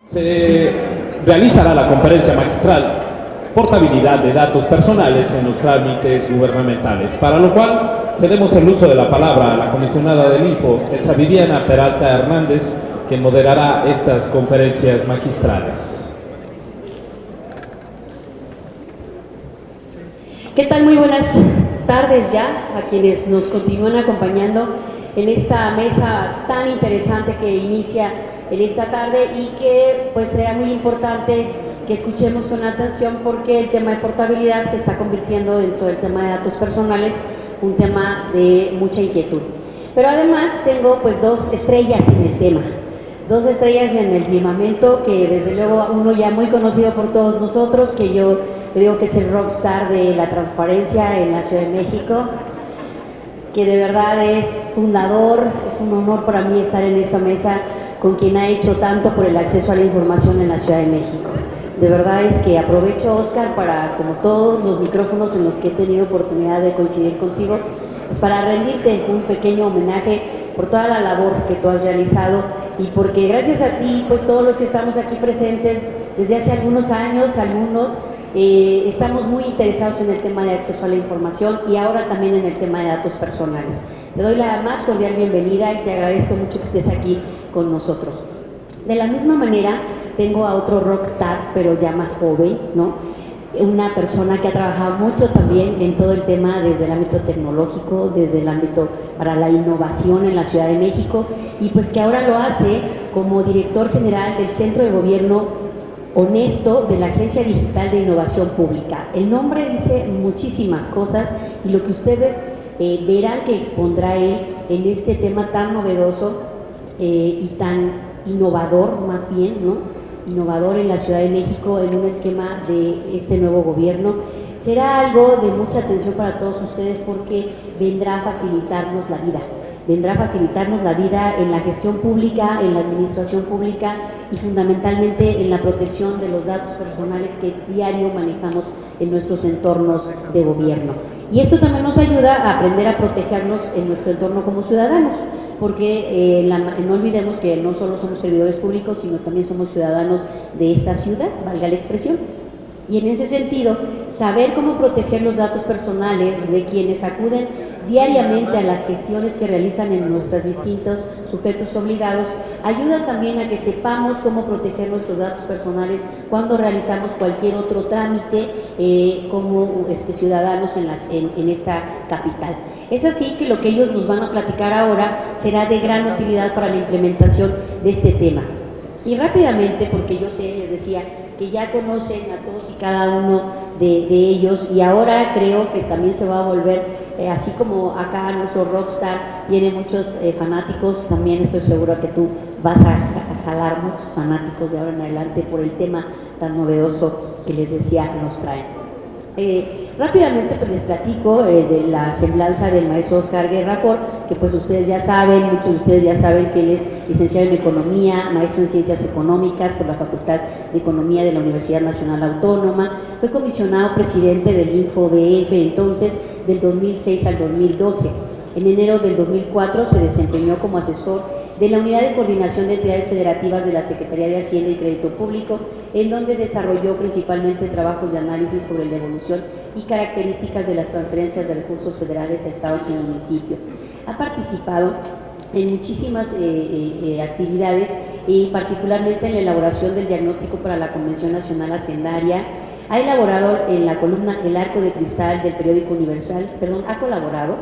Se realizará la conferencia magistral Portabilidad de datos personales en los trámites gubernamentales, para lo cual cedemos el uso de la palabra a la comisionada del Info, Elsa Viviana Peralta Hernández, quien moderará estas conferencias magistrales. ¿Qué tal? Muy buenas tardes ya a quienes nos continúan acompañando en esta mesa tan interesante que inicia en esta tarde y que pues será muy importante que escuchemos con atención porque el tema de portabilidad se está convirtiendo dentro del tema de datos personales un tema de mucha inquietud. Pero además tengo pues dos estrellas en el tema, dos estrellas en el firmamento que desde luego uno ya muy conocido por todos nosotros, que yo digo que es el rockstar de la transparencia en la Ciudad de México, que de verdad es fundador, es un honor para mí estar en esta mesa con quien ha hecho tanto por el acceso a la información en la Ciudad de México. De verdad es que aprovecho, Oscar, para, como todos los micrófonos en los que he tenido oportunidad de coincidir contigo, pues para rendirte un pequeño homenaje por toda la labor que tú has realizado y porque gracias a ti, pues todos los que estamos aquí presentes desde hace algunos años, estamos muy interesados en el tema de acceso a la información y ahora también en el tema de datos personales. Te doy la más cordial bienvenida y te agradezco mucho que estés aquí con nosotros. De la misma manera, tengo a otro rockstar, pero ya más joven, ¿no? Una persona que ha trabajado mucho también en todo el tema desde el ámbito tecnológico, desde el ámbito para la innovación en la Ciudad de México y pues que ahora lo hace como director general del Centro de Gobierno Honesto de la Agencia Digital de Innovación Pública. El nombre dice muchísimas cosas y lo que ustedes verán que expondrá él en este tema tan novedoso y tan innovador, más bien, ¿no? Innovador en la Ciudad de México en un esquema de este nuevo gobierno, será algo de mucha atención para todos ustedes porque vendrá a facilitarnos la vida. Vendrá a facilitarnos la vida en la gestión pública, en la administración pública y fundamentalmente en la protección de los datos personales que diario manejamos en nuestros entornos de gobierno. Y esto también nos ayuda a aprender a protegernos en nuestro entorno como ciudadanos, porque no olvidemos que no solo somos servidores públicos, sino también somos ciudadanos de esta ciudad, valga la expresión. Y en ese sentido, saber cómo proteger los datos personales de quienes acuden diariamente a las gestiones que realizan en nuestros distintos sujetos obligados, ayuda también a que sepamos cómo proteger nuestros datos personales cuando realizamos cualquier otro trámite como ciudadanos en esta capital. Es así que lo que ellos nos van a platicar ahora será de gran utilidad para la implementación de este tema. Y rápidamente, porque yo sé, les decía, que ya conocen a todos y cada uno de ellos y ahora creo que también se va a volver, así como acá nuestro rockstar tiene muchos fanáticos, también estoy segura que tú vas a jalar muchos fanáticos de ahora en adelante por el tema tan novedoso que les decía nos traen. Rápidamente pues les platico de la semblanza del maestro Oscar Guerra Fort, que pues ustedes ya saben, muchos de ustedes ya saben que él es licenciado en Economía, maestro en Ciencias Económicas por la Facultad de Economía de la Universidad Nacional Autónoma, fue comisionado presidente del InfoDF entonces del 2006 al 2012. En enero del 2004 se desempeñó como asesor de la Unidad de Coordinación de Entidades Federativas de la Secretaría de Hacienda y Crédito Público, en donde desarrolló principalmente trabajos de análisis sobre la evolución y características de las transferencias de recursos federales a estados y municipios. Ha participado en muchísimas actividades y particularmente en la elaboración del diagnóstico para la Convención Nacional Hacendaria. Ha elaborado en la columna El Arco de Cristal del periódico Universal, ha colaborado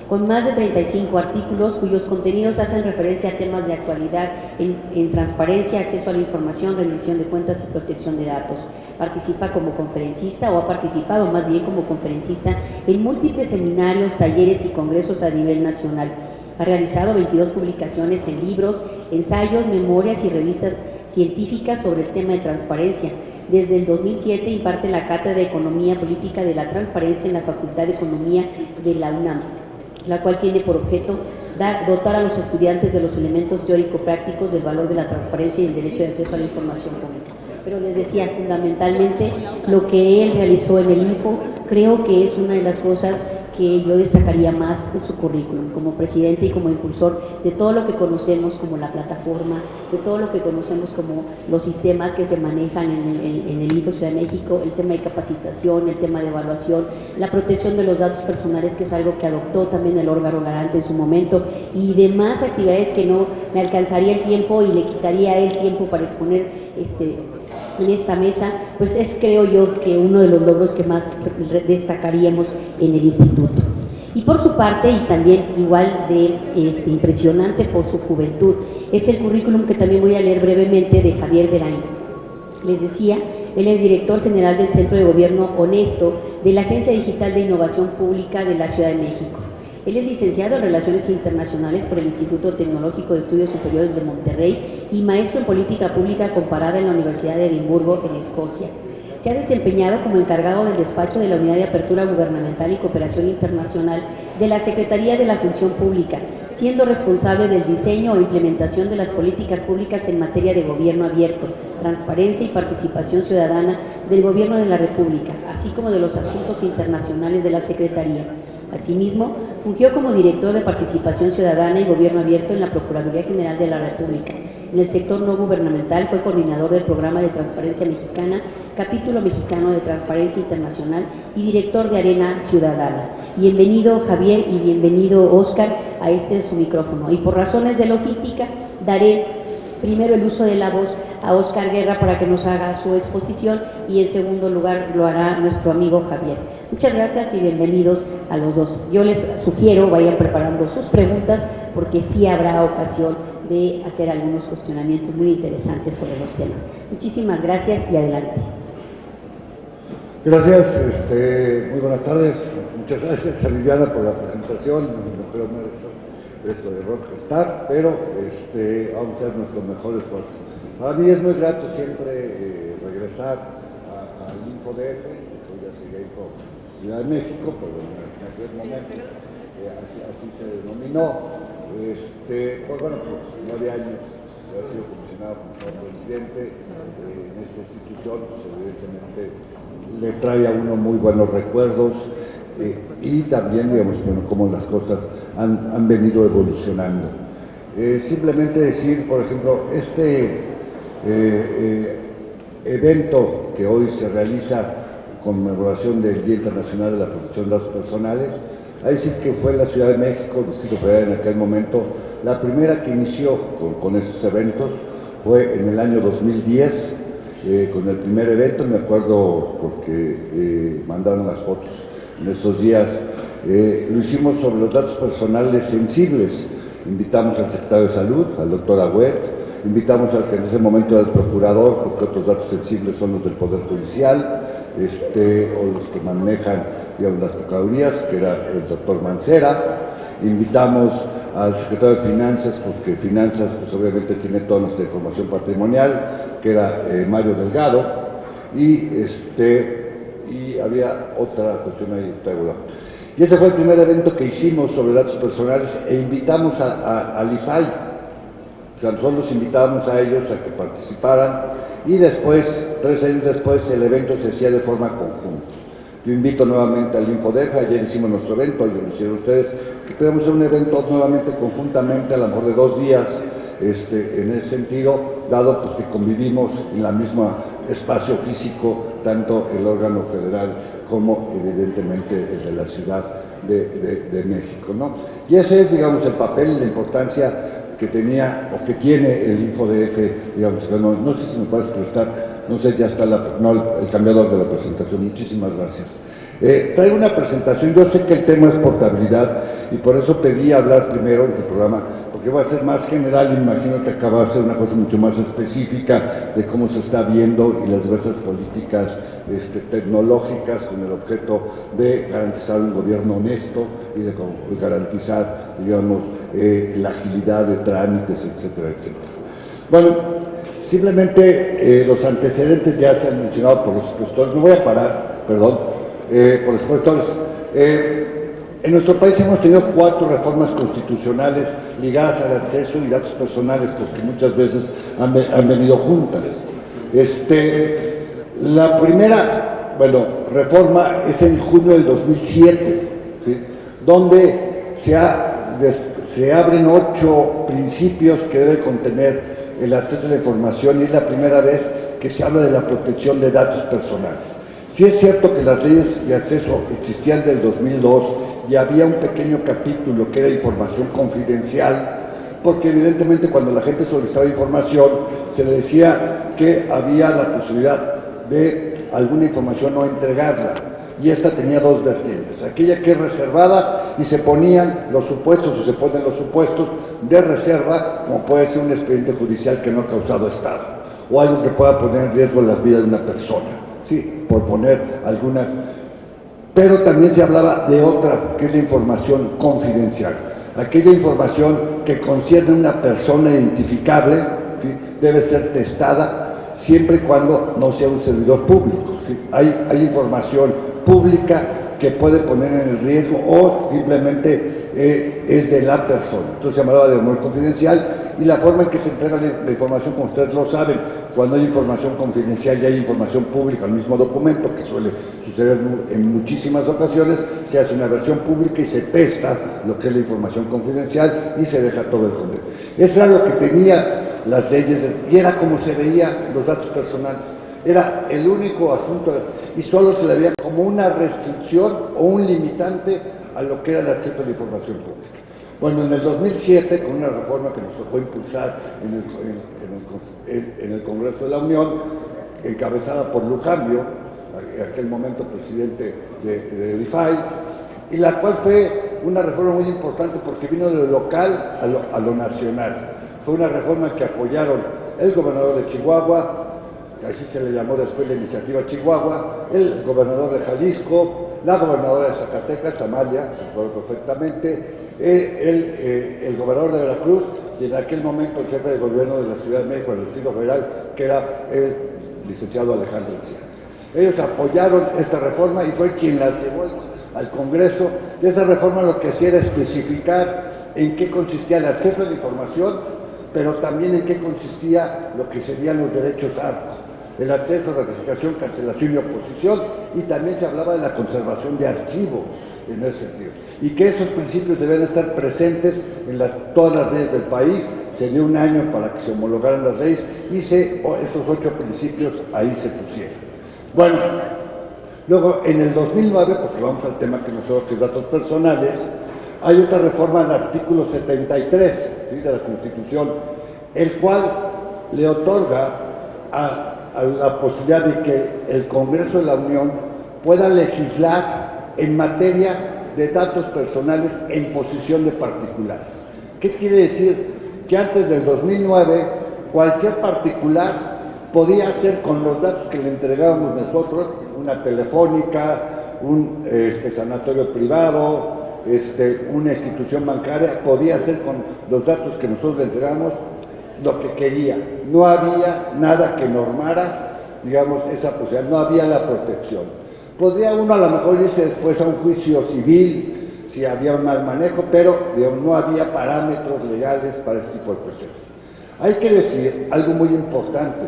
con más de 35 artículos cuyos contenidos hacen referencia a temas de actualidad en transparencia, acceso a la información, rendición de cuentas y protección de datos. Participa como conferencista o ha participado más bien como conferencista en múltiples seminarios, talleres y congresos a nivel nacional. Ha realizado 22 publicaciones en libros, ensayos, memorias y revistas científicas sobre el tema de transparencia. Desde el 2007 imparte la Cátedra de Economía Política de la Transparencia en la Facultad de Economía de la UNAM, la cual tiene por objeto dotar a los estudiantes de los elementos teórico-prácticos del valor de la transparencia y el derecho de acceso a la información pública. Pero les decía, fundamentalmente, lo que él realizó en el Info, creo que es una de las cosas que yo destacaría más de su currículum como presidente y como impulsor de todo lo que conocemos como la plataforma, de todo lo que conocemos como los sistemas que se manejan en el INFO Ciudad de México, el tema de capacitación, el tema de evaluación, la protección de los datos personales, que es algo que adoptó también el órgano garante en su momento, y demás actividades que no me alcanzaría el tiempo y le quitaría el tiempo para exponer en esta mesa, pues es, creo yo, que uno de los logros que más destacaríamos en el instituto. Y por su parte, y también igual de impresionante por su juventud, es el currículum que también voy a leer brevemente de Javier Berain. Les decía, él es director general del Centro de Gobierno Honesto de la Agencia Digital de Innovación Pública de la Ciudad de México. Él es licenciado en Relaciones Internacionales por el Instituto Tecnológico de Estudios Superiores de Monterrey y maestro en Política Pública Comparada en la Universidad de Edimburgo, en Escocia. Se ha desempeñado como encargado del despacho de la Unidad de Apertura Gubernamental y Cooperación Internacional de la Secretaría de la Función Pública, siendo responsable del diseño o implementación de las políticas públicas en materia de gobierno abierto, transparencia y participación ciudadana del Gobierno de la República, así como de los asuntos internacionales de la Secretaría. Asimismo, fungió como director de Participación Ciudadana y Gobierno Abierto en la Procuraduría General de la República. En el sector no gubernamental fue coordinador del Programa de Transparencia Mexicana, Capítulo Mexicano de Transparencia Internacional y director de Arena Ciudadana. Bienvenido Javier y bienvenido Óscar a su micrófono. Y por razones de logística, daré primero el uso de la voz a Óscar Guerra para que nos haga su exposición y en segundo lugar lo hará nuestro amigo Javier. Muchas gracias y bienvenidos a los dos. Yo les sugiero vayan preparando sus preguntas porque sí habrá ocasión de hacer algunos cuestionamientos muy interesantes sobre los temas. Muchísimas gracias y adelante. Gracias, muy buenas tardes. Muchas gracias a Viviana por la presentación. No creo esto de rockstar, pero vamos a hacer nuestro mejor esfuerzo. Para mí es muy grato siempre regresar al InfoDF, que hoy ya sigue Info Ciudad de México, pero en aquel momento así se denominó. Pues bueno, por 9 años he sido comisionado como presidente en esta institución, pues evidentemente le trae a uno muy buenos recuerdos y también, digamos, bueno, cómo las cosas han venido evolucionando. Simplemente decir, por ejemplo, evento que hoy se realiza conmemoración del Día Internacional de la Protección de Datos Personales, hay decir que fue la Ciudad de México, el Distrito Federal en aquel momento, la primera que inició con esos eventos, fue en el año 2010, con el primer evento, me acuerdo porque mandaron las fotos en esos días, lo hicimos sobre los datos personales sensibles. Invitamos al secretario de Salud, al doctor Agüet, invitamos al que en ese momento era el procurador, porque otros datos sensibles son los del Poder Judicial, o los que manejan, digamos, las procuradurías, que era el doctor Mancera. Invitamos al secretario de Finanzas, porque Finanzas, pues obviamente tiene toda nuestra información patrimonial, que era Mario Delgado, y había otra cuestión ahí, y ese fue el primer evento que hicimos sobre datos personales e invitamos al IFAI. O sea, nosotros los invitábamos a ellos a que participaran y después, 3 años después, el evento se hacía de forma conjunta. Yo invito nuevamente al InfoDef, ayer hicimos nuestro evento, ayer lo hicieron ustedes, que podemos hacer un evento nuevamente conjuntamente, a lo mejor de 2 días, en ese sentido, dado pues, que convivimos en la misma espacio físico, tanto el órgano federal como evidentemente el de la Ciudad de México, ¿no? Y ese es, digamos, el papel, la importancia que tenía o que tiene el InfoDF, digamos, no sé si me puedes prestar, no sé, ya está el cambiador de la presentación, muchísimas gracias. Traigo una presentación, yo sé que el tema es portabilidad y por eso pedí hablar primero en el programa, porque va a ser más general, y me imagino que acaba de ser una cosa mucho más específica de cómo se está viendo y las diversas políticas tecnológicas con el objeto de garantizar un gobierno honesto y de garantizar, digamos, la agilidad de trámites, etcétera, etcétera. Bueno, simplemente los antecedentes ya se han mencionado por los expositores, me voy a parar, perdón, por los expositores. En nuestro país hemos tenido 4 reformas constitucionales ligadas al acceso y datos personales, porque muchas veces han venido juntas. La primera, reforma es en junio del 2007, ¿sí? donde se abren 8 principios que debe contener el acceso a la información, y es la primera vez que se habla de la protección de datos personales. Sí es cierto que las leyes de acceso existían del 2002 y había un pequeño capítulo que era información confidencial, porque evidentemente cuando la gente solicitaba información se le decía que había la posibilidad de alguna información no entregarla, y esta tenía 2 vertientes: aquella que es reservada y se ponían los supuestos, o se ponen los supuestos de reserva, como puede ser un expediente judicial que no ha causado estado, o algo que pueda poner en riesgo la vida de una persona, sí, por poner algunas. Pero también se hablaba de otra, que es la información confidencial, aquella información que concierne a una persona identificable, ¿sí? Debe ser testada siempre y cuando no sea un servidor público, ¿sí? Hay información pública que puede poner en riesgo o simplemente es de la persona. Entonces se hablaba de honor confidencial, y la forma en que se entrega la información, como ustedes lo saben, cuando hay información confidencial y hay información pública al mismo documento, que suele suceder en muchísimas ocasiones, se hace una versión pública y se testa lo que es la información confidencial y se deja todo el contenido. Eso era lo que tenía las leyes, y era como se veía los datos personales. Era el único asunto, y solo se le veía como una restricción o un limitante a lo que era el acceso a la información pública. Bueno, en el 2007, con una reforma que nos tocó impulsar en el Congreso de la Unión, encabezada por Lujambio, en aquel momento presidente de IFAI, y la cual fue una reforma muy importante porque vino de lo local a lo nacional. Fue una reforma que apoyaron el gobernador de Chihuahua, así se le llamó después la Iniciativa Chihuahua, el gobernador de Jalisco, la gobernadora de Zacatecas, Amalia, recuerdo perfectamente, el gobernador de Veracruz, y en aquel momento el jefe de gobierno de la Ciudad de México, del Distrito Federal, que era el licenciado Alejandro Encinas. Ellos apoyaron esta reforma y fue quien la llevó al Congreso, y esa reforma lo que hacía era especificar en qué consistía el acceso a la información, pero también en qué consistía lo que serían los derechos ARCO, el acceso, ratificación, cancelación y oposición, y también se hablaba de la conservación de archivos en ese sentido, y que esos principios deben estar presentes en todas las leyes del país. Se dio un año para que se homologaran las leyes y esos 8 principios ahí se pusieron. Bueno, luego en el 2009, porque vamos al tema que nosotros, que es datos personales, hay otra reforma al artículo 73, ¿sí?, de la Constitución, el cual le otorga a la posibilidad de que el Congreso de la Unión pueda legislar en materia de datos personales en posesión de particulares. ¿Qué quiere decir? Que antes del 2009 cualquier particular podía hacer con los datos que le entregábamos nosotros, una telefónica, un sanatorio privado, una institución bancaria, podía hacer con los datos que nosotros le entregamos lo que quería. No había nada que normara, digamos, esa posibilidad, no había la protección. Podría uno a lo mejor irse después a un juicio civil si había un mal manejo, pero digamos, no había parámetros legales para este tipo de cuestiones. Hay que decir algo muy importante.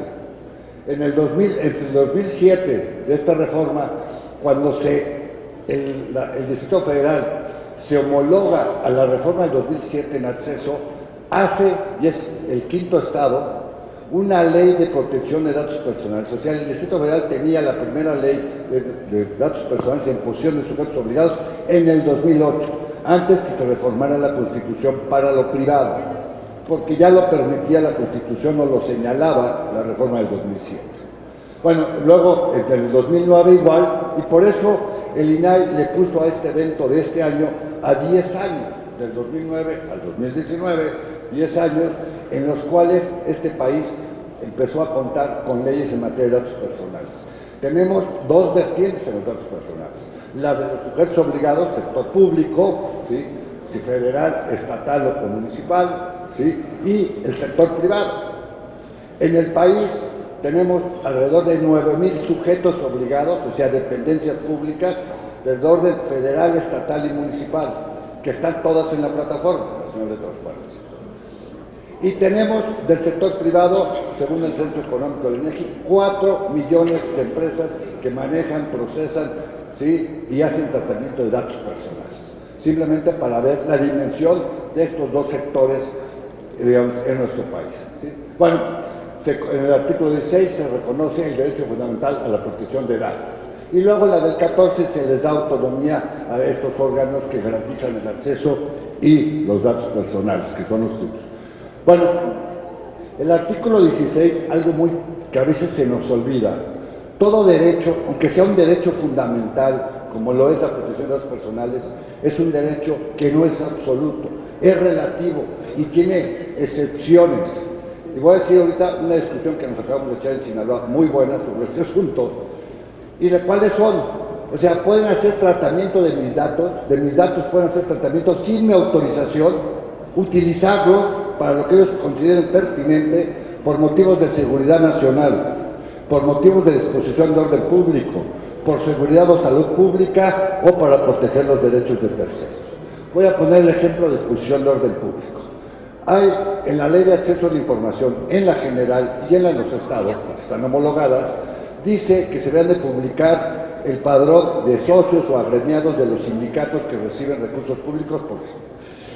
Entre el 2007 de esta reforma, cuando el Distrito Federal se homologa a la reforma del 2007 en acceso, y es el 5º estado, una ley de protección de datos personales. O sea, el Distrito Federal tenía la primera ley de datos personales en posesión de sujetos obligados en el 2008, antes que se reformara la Constitución para lo privado, porque ya lo permitía la Constitución o lo señalaba la reforma del 2007. Bueno, luego en el 2009 igual, y por eso el INAI le puso a este evento de este año a 10 años, del 2009 al 2019, 10 años en los cuales este país empezó a contar con leyes en materia de datos personales. Tenemos 2 vertientes en los datos personales: la de los sujetos obligados, sector público, ¿sí?, si federal, estatal o municipal, ¿sí?, y el sector privado. En el país tenemos alrededor de 9,000 sujetos obligados, o sea, dependencias públicas del orden federal, estatal y municipal, que están todas en la Plataforma Nacional de Transparencia. Y tenemos del sector privado, según el Censo Económico del INEGI, 4 millones de empresas que manejan, procesan, ¿sí?, y hacen tratamiento de datos personales. simplemente para ver la dimensión de estos dos sectores, digamos, en nuestro país, ¿sí? Bueno, en el artículo 16 se reconoce el derecho fundamental a la protección de datos. Y luego la del 14 se les da autonomía a estos órganos que garantizan el acceso y los datos personales, que son los tuyos. Bueno, el artículo 16, algo muy que a veces se nos olvida. Todo derecho, aunque sea un derecho fundamental, como lo es la protección de datos personales, es un derecho que no es absoluto, es relativo y tiene excepciones. Y voy a decir ahorita una discusión que nos acabamos de echar en Sinaloa, muy buena sobre este asunto, y de cuáles son. O sea, pueden hacer tratamiento de mis datos pueden hacer tratamiento sin mi autorización, utilizarlos para lo que ellos consideren pertinente por motivos de seguridad nacional, por motivos de disposición de orden público, por seguridad o salud pública o para proteger los derechos de terceros. Voy a poner el ejemplo de disposición de orden público. Hay en la Ley de Acceso a la Información, en la general y en la de los estados, porque están homologadas, dice que se deben de publicar el padrón de socios o agremiados de los sindicatos que reciben recursos públicos, por ejemplo.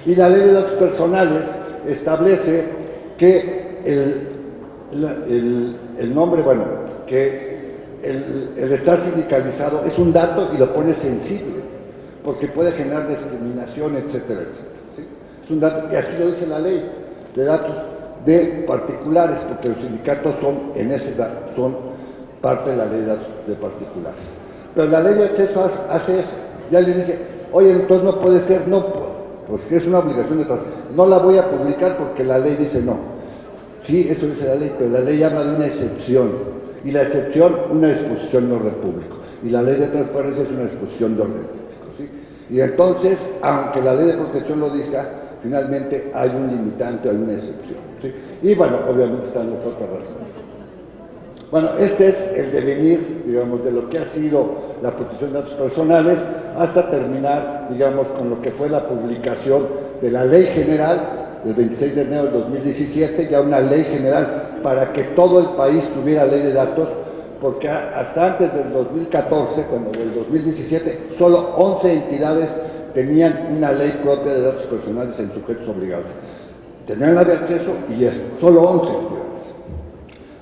Y la Ley de Datos Personales establece que el nombre, bueno, que el estar sindicalizado es un dato y lo pone sensible, porque puede generar discriminación, etcétera, etcétera, ¿sí? Es un dato, y así lo dice la ley, de datos de particulares, porque los sindicatos son parte de la ley de datos de particulares. Pero la ley de acceso hace eso, ya le dice, oye, entonces no puede ser, no, pues es una obligación de trabajo, no la voy a publicar porque la ley dice no. Sí, eso dice la ley, pero la ley habla de una excepción, y la excepción, una disposición de orden público, y la ley de transparencia es una disposición de orden público, ¿sí? Y entonces, aunque la ley de protección lo diga, finalmente hay un limitante, hay una excepción, ¿sí? Y bueno, obviamente están las otras razones. Bueno, este es el devenir, digamos, de lo que ha sido la protección de datos personales hasta terminar, digamos, con lo que fue la publicación de la Ley General del 26 de enero del 2017, ya una ley general para que todo el país tuviera ley de datos, porque hasta antes del 2014, cuando del 2017, solo 11 entidades tenían una ley propia de datos personales en sujetos obligados. Tenían la de acceso y esto, solo 11 entidades.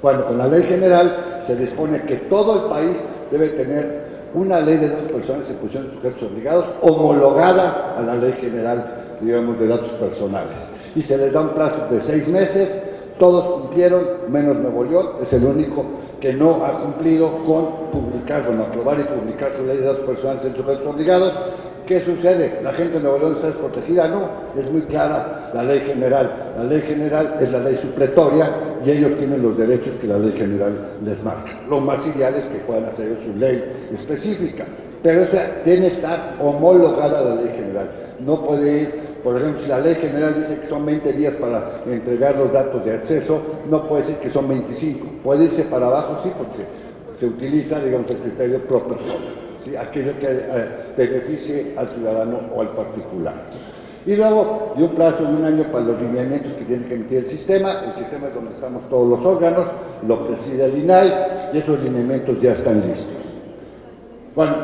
Bueno, con la ley general se dispone que todo el país debe tener una ley de datos personales en función de sujetos obligados homologada a la ley general, digamos, de datos personales. Y se les da un plazo de 6 meses, todos cumplieron, menos Nuevo León, es el único que no ha cumplido con publicar, bueno, aprobar y publicar su ley de datos personales en sujetos obligados. ¿Qué sucede? ¿La gente de Nuevo León está desprotegida? No, es muy clara la ley general. La ley general es la ley supletoria y ellos tienen los derechos que la ley general les marca. Lo más ideal es que puedan hacer su ley específica, pero esa tiene que estar homologada a la ley general. No puede ir, por ejemplo, si la ley general dice que son 20 días para entregar los datos de acceso, no puede decir que son 25. Puede irse para abajo, sí, porque se utiliza, digamos, el criterio pro persona. ¿Sí? Aquello que beneficie al ciudadano o al particular. Y luego, de un plazo de 1 año para los lineamientos que tiene que emitir el sistema es donde estamos todos los órganos, lo preside el INAI, y esos lineamientos ya están listos. Bueno,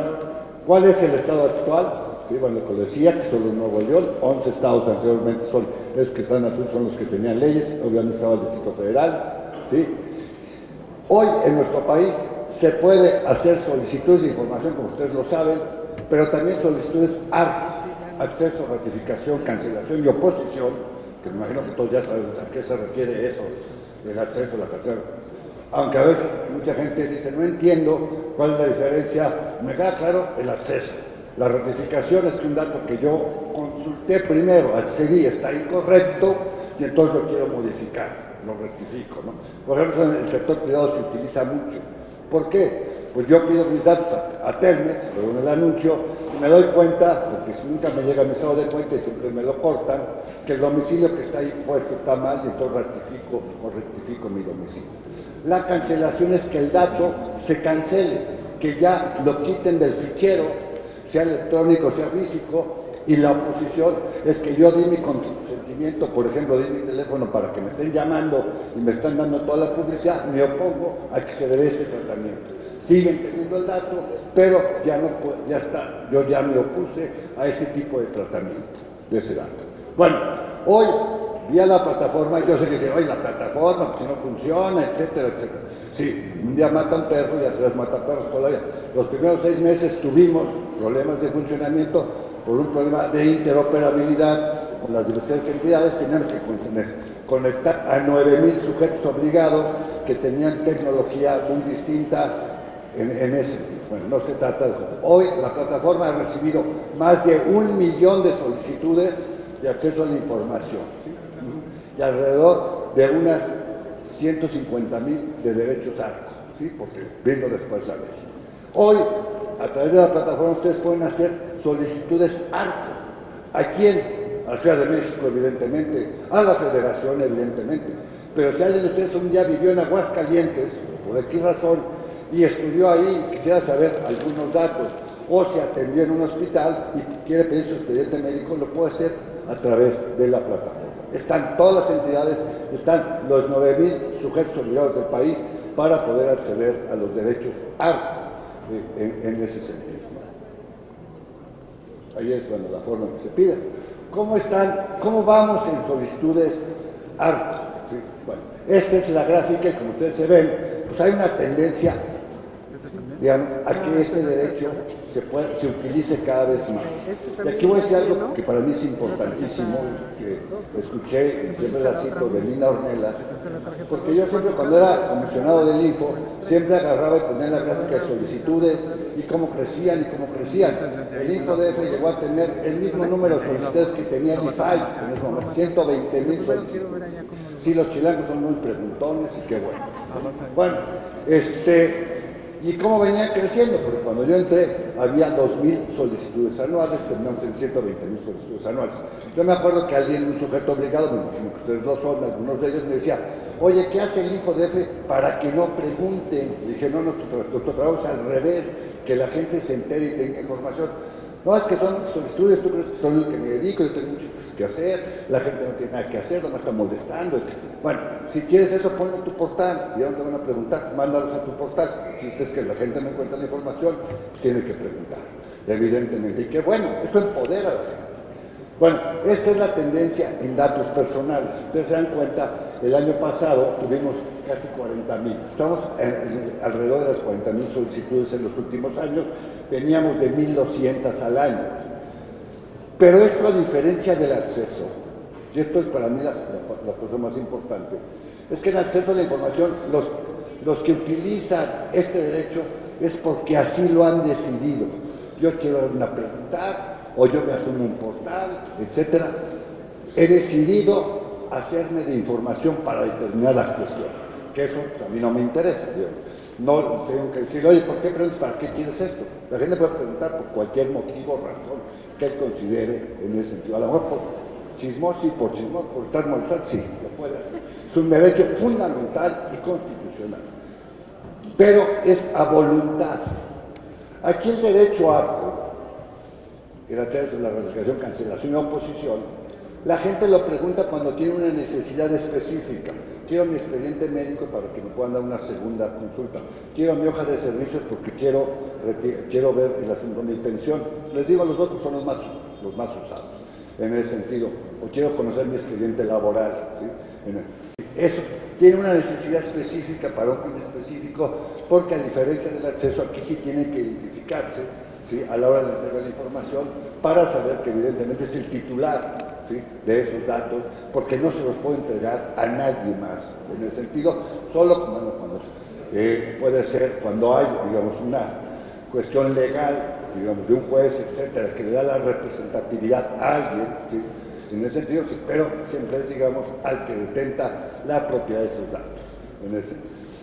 ¿cuál es el estado actual? Sí, bueno, lo que decía, que solo Nuevo León, 11 estados anteriormente son, esos que están azul son los que tenían leyes, obviamente estaba el Distrito Federal, ¿sí? Hoy en nuestro país se puede hacer solicitudes de información, como ustedes lo saben, pero también solicitudes ARC, acceso, ratificación, cancelación y oposición, que me imagino que todos ya saben a qué se refiere eso, el acceso, la cancelación. Aunque a veces mucha gente dice, no entiendo cuál es la diferencia, me queda claro el acceso. La ratificación es que un dato que yo consulté primero, accedí, está incorrecto, y entonces lo quiero modificar, lo rectifico, ¿no? Por ejemplo, en el sector privado se utiliza mucho. ¿Por qué? Pues yo pido mis datos a Telmex, luego en el anuncio, y me doy cuenta, porque si nunca me llega mi estado de cuenta y siempre me lo cortan, que el domicilio que está ahí puesto está mal, y entonces ratifico o rectifico mi domicilio. La cancelación es que el dato se cancele, que ya lo quiten del fichero, sea electrónico, sea físico, y la oposición es que yo di mi consentimiento, por ejemplo, di mi teléfono para que me estén llamando y me están dando toda la publicidad, me opongo a que se dé ese tratamiento. siguen teniendo el dato, pero ya no ya está, yo ya me opuse a ese tipo de tratamiento de ese dato. Bueno, hoy vía la plataforma, yo sé que dice, oye, la plataforma, pues si no funciona, etcétera, etcétera. Sí, un día mata un perro y a veces mata perros todavía. Los primeros 6 meses tuvimos problemas de funcionamiento por un problema de interoperabilidad con las diversas entidades. Teníamos que conectar a 9,000 sujetos obligados que tenían tecnología muy distinta en ese sentido. Bueno, no se trata de... Hoy la plataforma ha recibido más de 1 millón de solicitudes de acceso a la información, ¿sí? Y alrededor de unas 150,000 de derechos ARCO, ¿sí? Porque vino después la ley. Hoy, a través de la plataforma, ustedes pueden hacer solicitudes ARCO. ¿A quién? A la Ciudad de México, evidentemente, a la Federación, evidentemente. Pero si alguien de ustedes un día vivió en Aguascalientes, por X razón, y estudió ahí, quisiera saber algunos datos, o se atendió en un hospital y quiere pedir su expediente médico, lo puede hacer a través de la plataforma. Están todas las entidades, están los 9,000 sujetos obligados del país para poder acceder a los derechos ARCO en ese sentido. Ahí es cuando la forma que se pide. ¿Cómo vamos en solicitudes ARCO? ¿Sí? Bueno, esta es la gráfica y como ustedes se ven, pues hay una tendencia, digamos, a que este derecho se utilice cada vez más. Y aquí voy a decir algo que para mí es importantísimo, que escuché, y siempre la cito, de Lina Ornelas, porque yo siempre cuando era comisionado del INFO, siempre agarraba y ponía la gráfica de solicitudes y cómo crecían. El InfoDF llegó a tener el mismo número de solicitudes que tenía el IFAI, en ese momento, 120,000 solicitudes. Sí, los chilangos son muy preguntones y qué bueno. Bueno, ¿y cómo venía creciendo? Porque cuando yo entré había 2,000 solicitudes anuales, terminamos en 120,000 solicitudes anuales. Yo me acuerdo que alguien, un sujeto obligado, me imagino que ustedes lo son, algunos de ellos me decía, oye, ¿qué hace el InfoDF para que no pregunten? Y dije, no, nuestro trabajo es al revés, que la gente se entere y tenga información. No, es que son solicitudes, tú crees que son lo que me dedico, yo tengo mucho que hacer, la gente no tiene nada que hacer, no me está molestando, etc. Bueno, si quieres eso, ponlo en tu portal, y ahora te van a preguntar, mándalos a tu portal. Si es que la gente no encuentra la información, pues tiene que preguntar, evidentemente. Y qué bueno, eso empodera a la gente. Bueno, esta es la tendencia en datos personales. Ustedes se dan cuenta, el año pasado tuvimos casi 40,000. Estamos alrededor de las 40,000 solicitudes en los últimos años. Veníamos de 1,200 al año. Pero esto, a diferencia del acceso, y esto es para mí la cosa más importante, es que el acceso a la información, los que utilizan este derecho es porque así lo han decidido. Yo quiero una pregunta, o yo me asumo un portal, etcétera. He decidido hacerme de información para determinadas cuestiones, que eso a mí no me interesa, digamos. No tengo que decir, oye, ¿por qué preguntas? ¿Para qué quieres esto? La gente puede preguntar por cualquier motivo o razón que él considere en ese sentido. A lo mejor por chismoso, sí, por chismoso, por estar molestado, sí, lo puede hacer. Es un derecho fundamental y constitucional. Pero es a voluntad. Aquí el derecho ARCO, que la ratificación, cancelación o oposición, la gente lo pregunta cuando tiene una necesidad específica. Quiero mi expediente médico para que me puedan dar una segunda consulta. Quiero mi hoja de servicios porque quiero ver el asunto de mi pensión. Les digo, los otros son los más usados en ese sentido. O quiero conocer mi expediente laboral, ¿sí? Eso tiene una necesidad específica para un fin específico, porque a diferencia del acceso, aquí sí tiene que identificarse, ¿sí?, a la hora de entregar la información, para saber que evidentemente es el titular, ¿sí?, de esos datos, porque no se los puede entregar a nadie más. En el sentido, solo cuando puede ser cuando hay, digamos, una cuestión legal, digamos, de un juez, etcétera, que le da la representatividad a alguien, ¿sí?, en ese sentido, sí, pero siempre es, digamos, al que detenta la propiedad de esos datos. En ese.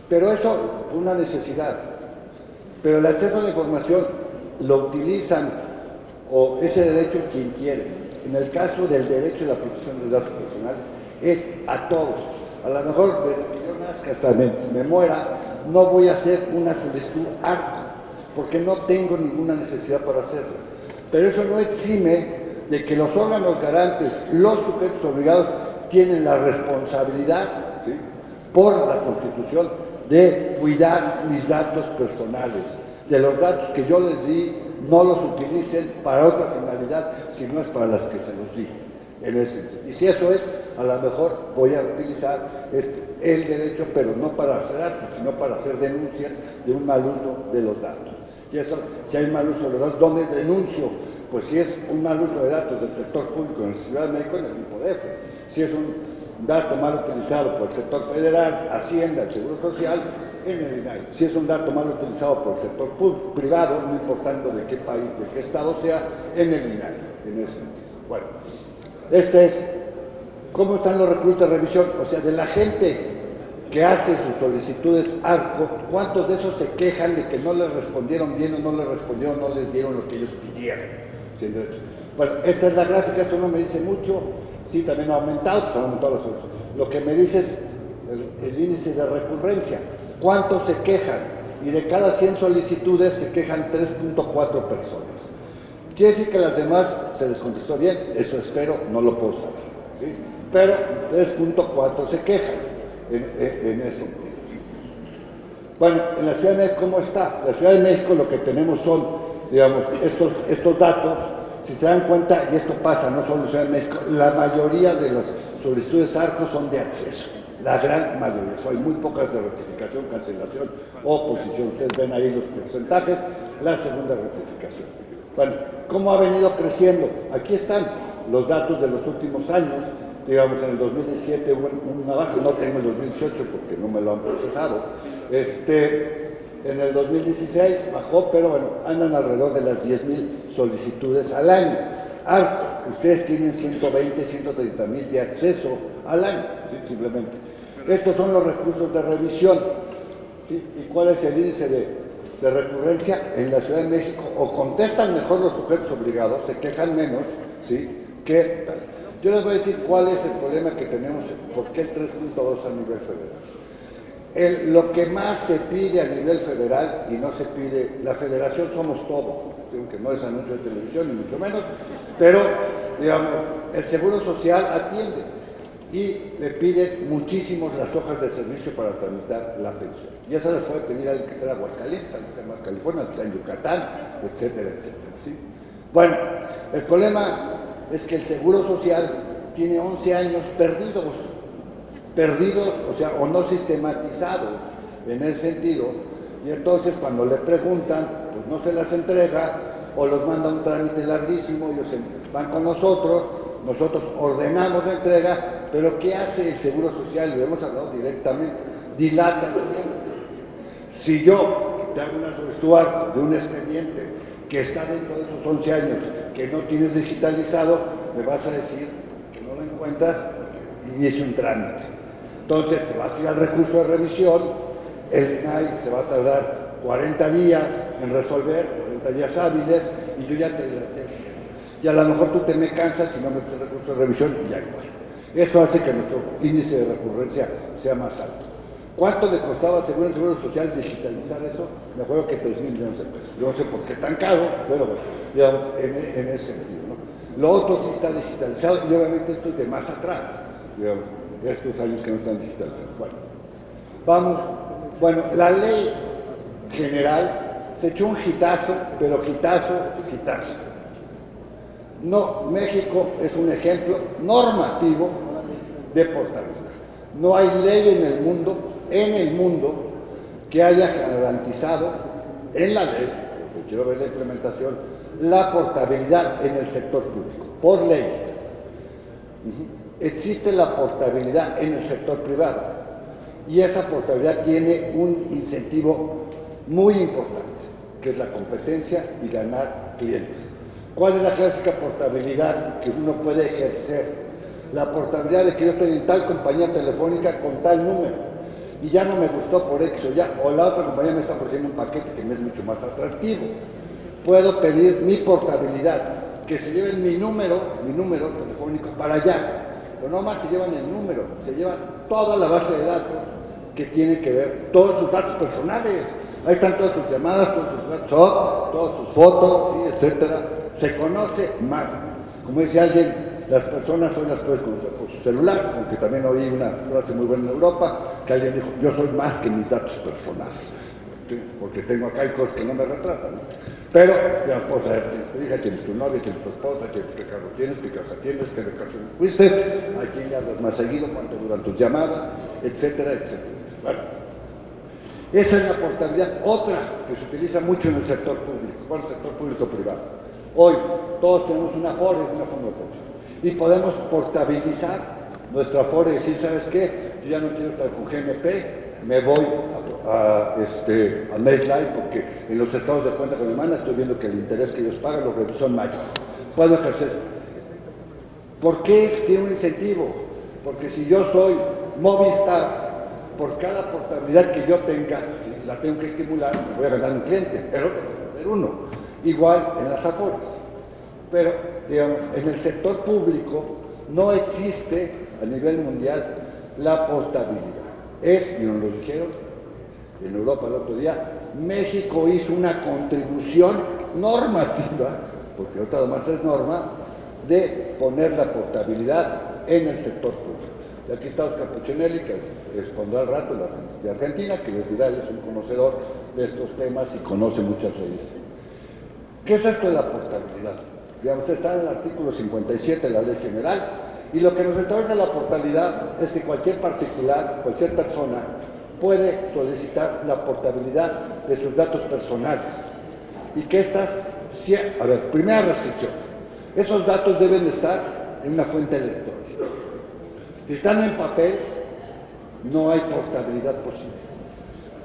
Pero eso, una necesidad. Pero el acceso a la información lo utilizan, o ese derecho, quien quiere. En el caso del derecho a la protección de datos personales, es a todos. A lo mejor desde que yo nazca hasta me muera, no voy a hacer una solicitud ARCO, porque no tengo ninguna necesidad para hacerlo. Pero eso no exime de que los órganos garantes, los sujetos obligados, tienen la responsabilidad, ¿sí?, por la Constitución, de cuidar mis datos personales, de los datos que yo les di, no los utilicen para otra finalidad, si no es para las que se los di. En ese sentido. Y si eso es, a lo mejor voy a utilizar el derecho, pero no para hacer datos, sino para hacer denuncias de un mal uso de los datos. Y eso, si hay un mal uso de los datos, ¿dónde denuncio? Pues si es un mal uso de datos del sector público en la Ciudad de México, en el INPODEF. Si es un dato mal utilizado por el sector federal, Hacienda, el Seguro Social, en el INAI. Si es un dato mal utilizado por el sector privado, no importando de qué país, de qué estado sea, en el INAI. En ese sentido. Bueno, este es cómo están los recursos de revisión, o sea, de la gente que hace sus solicitudes ARCO, ¿cuántos de esos se quejan de que no les respondieron bien o no les respondieron, no les dieron lo que ellos pidieron? Sin derecho. Bueno, esta es la gráfica, esto no me dice mucho, sí, también ha aumentado, pues han aumentado los otros. Lo que me dice es el índice de recurrencia, ¿cuántos se quejan? Y de cada 100 solicitudes se quejan 3.4 personas. Quiere decir que las demás se les contestó bien, eso espero, no lo puedo saber, ¿sí? Pero 3.4 se quejan en ese sentido. Bueno, en la Ciudad de México, ¿cómo está? La Ciudad de México lo que tenemos son, digamos, estos datos, si se dan cuenta, y esto pasa no solo en la Ciudad de México, la mayoría de las solicitudes ARCO son de acceso, la gran mayoría, hay muy pocas de rectificación, cancelación o oposición. Ustedes ven ahí los porcentajes, la segunda rectificación. Bueno, ¿cómo ha venido creciendo? Aquí están los datos de los últimos años. Digamos, en el 2017 hubo una baja, no tengo el 2018 porque no me lo han procesado. En el 2016 bajó, pero bueno, andan alrededor de las 10,000 solicitudes al año. ARCO, ustedes tienen 120, 130,000 de acceso al año, ¿sí? Simplemente. Estos son los recursos de revisión, ¿sí? ¿Y cuál es el índice de recurrencia? En la Ciudad de México, o contestan mejor los sujetos obligados, se quejan menos, ¿sí? Que yo les voy a decir cuál es el problema que tenemos, por qué el 3.2 a nivel federal. Lo que más se pide a nivel federal, y no se pide, la federación somos todos, aunque no es anuncio de televisión, ni mucho menos, pero, digamos, el Seguro Social atiende y le pide muchísimo las hojas de servicio para tramitar la pensión. Y esas las puede pedir alguien que esté en Aguascalientes, alguien que esté en California, alguien que esté en Yucatán, etcétera, etcétera, ¿sí? Bueno, el problema es que el Seguro Social tiene 11 años perdidos, o sea, o no sistematizados en ese sentido, y entonces cuando le preguntan, pues no se las entrega, o los manda un trámite larguísimo, ellos van con nosotros ordenamos la entrega, pero ¿qué hace el Seguro Social? Lo hemos hablado directamente, dilata el tiempo. Si yo te hago una solicitud de un expediente que está dentro de esos 11 años, que no tienes digitalizado, me vas a decir que no lo encuentras y hice un trámite. Entonces te vas a ir al recurso de revisión, el INAI se va a tardar 40 días en resolver, 40 días hábiles, y yo ya te dilaté. Y a lo mejor tú te me cansas si no metes el recurso de revisión y ya igual. Eso hace que nuestro índice de recurrencia sea más alto. ¿Cuánto le costaba según el Seguro Social digitalizar eso? Me acuerdo que 3,000 millones de pesos. Yo no sé por qué tan caro, pero bueno, digamos, en ese sentido, ¿no? Lo otro sí está digitalizado y obviamente esto es de más atrás, digamos, estos años que no están digitalizados. Bueno, vamos, bueno, la ley general se echó un hitazo, pero hitazo. No, México es un ejemplo normativo de portabilidad. No hay ley en el mundo que haya garantizado en la ley, porque quiero ver la implementación, la portabilidad en el sector público, por ley. Existe la portabilidad en el sector privado y esa portabilidad tiene un incentivo muy importante, que es la competencia y ganar clientes. ¿Cuál es la clásica portabilidad que uno puede ejercer? La portabilidad de que yo estoy en tal compañía telefónica con tal número y ya no me gustó por X o la otra compañía me está ofreciendo un paquete que me es mucho más atractivo. Puedo pedir mi portabilidad, que se lleven mi número telefónico para allá, pero no más se llevan el número, se llevan toda la base de datos que tiene que ver, todos sus datos personales. Ahí están todas sus llamadas, todos sus WhatsApp, todas sus fotos, ¿sí? Etcétera. Se conoce más. Como dice alguien, las personas hoy las puedes conocer por su celular, aunque también oí una frase muy buena en Europa, que alguien dijo, yo soy más que mis datos personales, ¿sí? Porque tengo acá hay cosas que no me retratan, ¿no? Pero, ya puedo saber, tienes tu hija, tienes tu novia, tienes tu esposa, qué carro tienes, qué casa tienes, qué vacaciones fuiste, a quién le hablas más seguido, cuánto duran tus llamadas, etcétera, etcétera. Bueno, esa es la portabilidad. Otra que se utiliza mucho en el sector público, bueno, el sector público-privado. Hoy todos tenemos una Afore, una forma de pensión, y podemos portabilizar nuestra Afore y decir, ¿sabes qué? Yo ya no quiero estar con GNP, me voy a MedLife porque en los estados de cuenta con mi hermana estoy viendo que el interés que ellos pagan lo reducen mayor. Puedo ejercer. ¿Por qué tiene un incentivo? Porque si yo soy Movistar, por cada portabilidad que yo tenga, si la tengo que estimular, me voy a ganar un cliente, pero perder uno. Igual en las Afores. Pero, digamos, en el sector público no existe a nivel mundial la portabilidad. Y nos lo dijeron en Europa el otro día, México hizo una contribución normativa, porque ahorita además es norma, de poner la portabilidad en el sector público. Y aquí está Oscar Puccinelli, que responderá al rato, de Argentina, que les dirá, él es un conocedor de estos temas y conoce muchas leyes. ¿Qué es esto de la portabilidad? Digamos, está en el artículo 57 de la Ley General, y lo que nos establece la portabilidad es que cualquier particular, cualquier persona, puede solicitar la portabilidad de sus datos personales. Y que estas, a ver, primera restricción, esos datos deben estar en una fuente electrónica. Si están en papel, no hay portabilidad posible.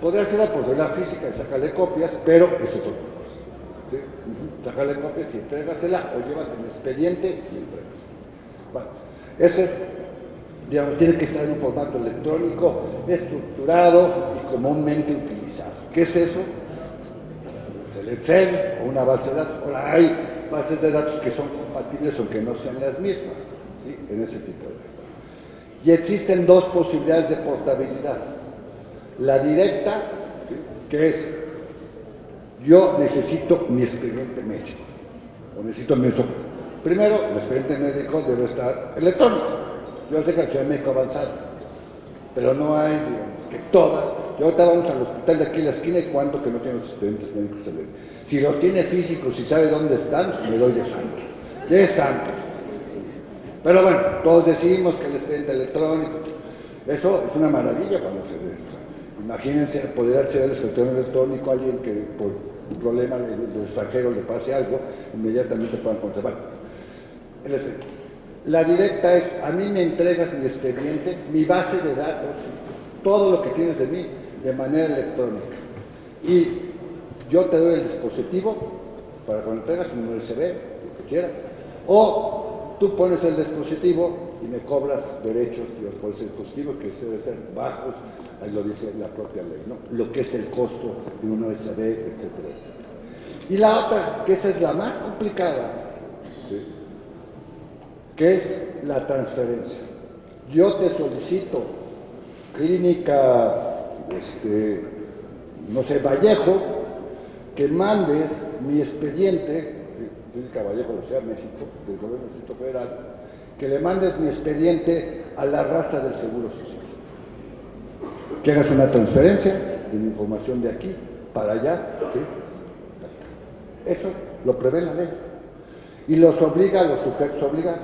Podría ser la portabilidad física de sacarle copias, pero eso es otra cosa. ¿Sí? Sacarle copias y entrégasela o llévate un expediente y entregas. Bueno, ese, digamos, tiene que estar en un formato electrónico, estructurado y comúnmente utilizado. ¿Qué es eso? Pues el Excel o una base de datos. Ahora hay bases de datos que son compatibles aunque no sean las mismas, ¿sí? En ese tipo de datos. Y existen dos posibilidades de portabilidad. La directa, ¿sí? Que es, yo necesito mi expediente médico, o necesito mi software. Primero, el expediente médico debe estar electrónico. Yo sé que la Ciudad de México ha avanzado, pero no hay, digamos, que todas. Yo ahorita vamos al hospital de aquí en la esquina y cuánto que no tiene los expedientes médicos. Si los tiene físicos y sabe dónde están, me doy de santos. De santos. Pero bueno, todos decimos que el expediente electrónico, eso es una maravilla cuando se ve. O sea, imagínense poder acceder al expediente electrónico a alguien que por un problema del extranjero le pase algo, inmediatamente puedan conservar. La directa es, a mí me entregas mi expediente, mi base de datos, todo lo que tienes de mí, de manera electrónica. Y yo te doy el dispositivo para cuando entregas un USB, lo que quieras, o tú pones el dispositivo y me cobras derechos por ese dispositivo que debe ser bajos, ahí lo dice la propia ley, ¿no? Lo que es el costo de un USB, etcétera, etcétera. Y la otra, que esa es la más complicada, ¿sí? Que es la transferencia. Yo te solicito, clínica, no sé, Vallejo, que mandes mi expediente, clínica Vallejo de la Ciudad de México, del Gobierno del Distrito Federal, que le mandes mi expediente a la raza del Seguro Social. Que hagas una transferencia de mi información de aquí para allá, ¿sí? Eso lo prevé la ley. Y los obliga a los sujetos obligados.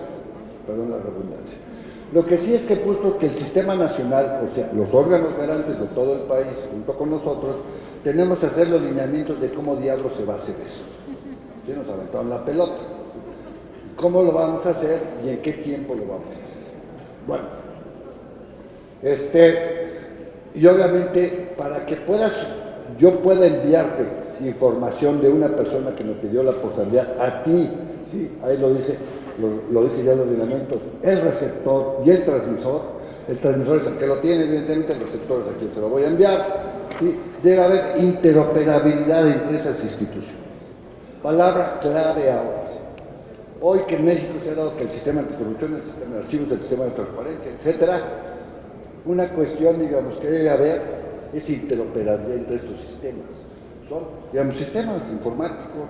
Perdón la redundancia. Lo que sí es que puso que el sistema nacional, o sea, los órganos garantes de todo el país, junto con nosotros, tenemos que hacer los lineamientos de cómo diablos se va a hacer eso. ¿Sí? Nos aventaron la pelota. ¿Cómo lo vamos a hacer y en qué tiempo lo vamos a hacer? Bueno, y obviamente, para que yo pueda enviarte información de una persona que me pidió la portabilidad a ti, ¿sí? Ahí lo dice ya los lineamientos, el receptor y el transmisor es el que lo tiene, evidentemente el receptor es a quien se lo voy a enviar, ¿sí? Debe haber interoperabilidad entre esas instituciones. Palabra clave ahora. Hoy que en México se ha dado que el sistema de anticorrupción, el sistema de archivos, el sistema de transparencia, etcétera, una cuestión, digamos, que debe haber es interoperabilidad entre estos sistemas. Son, digamos, sistemas informáticos,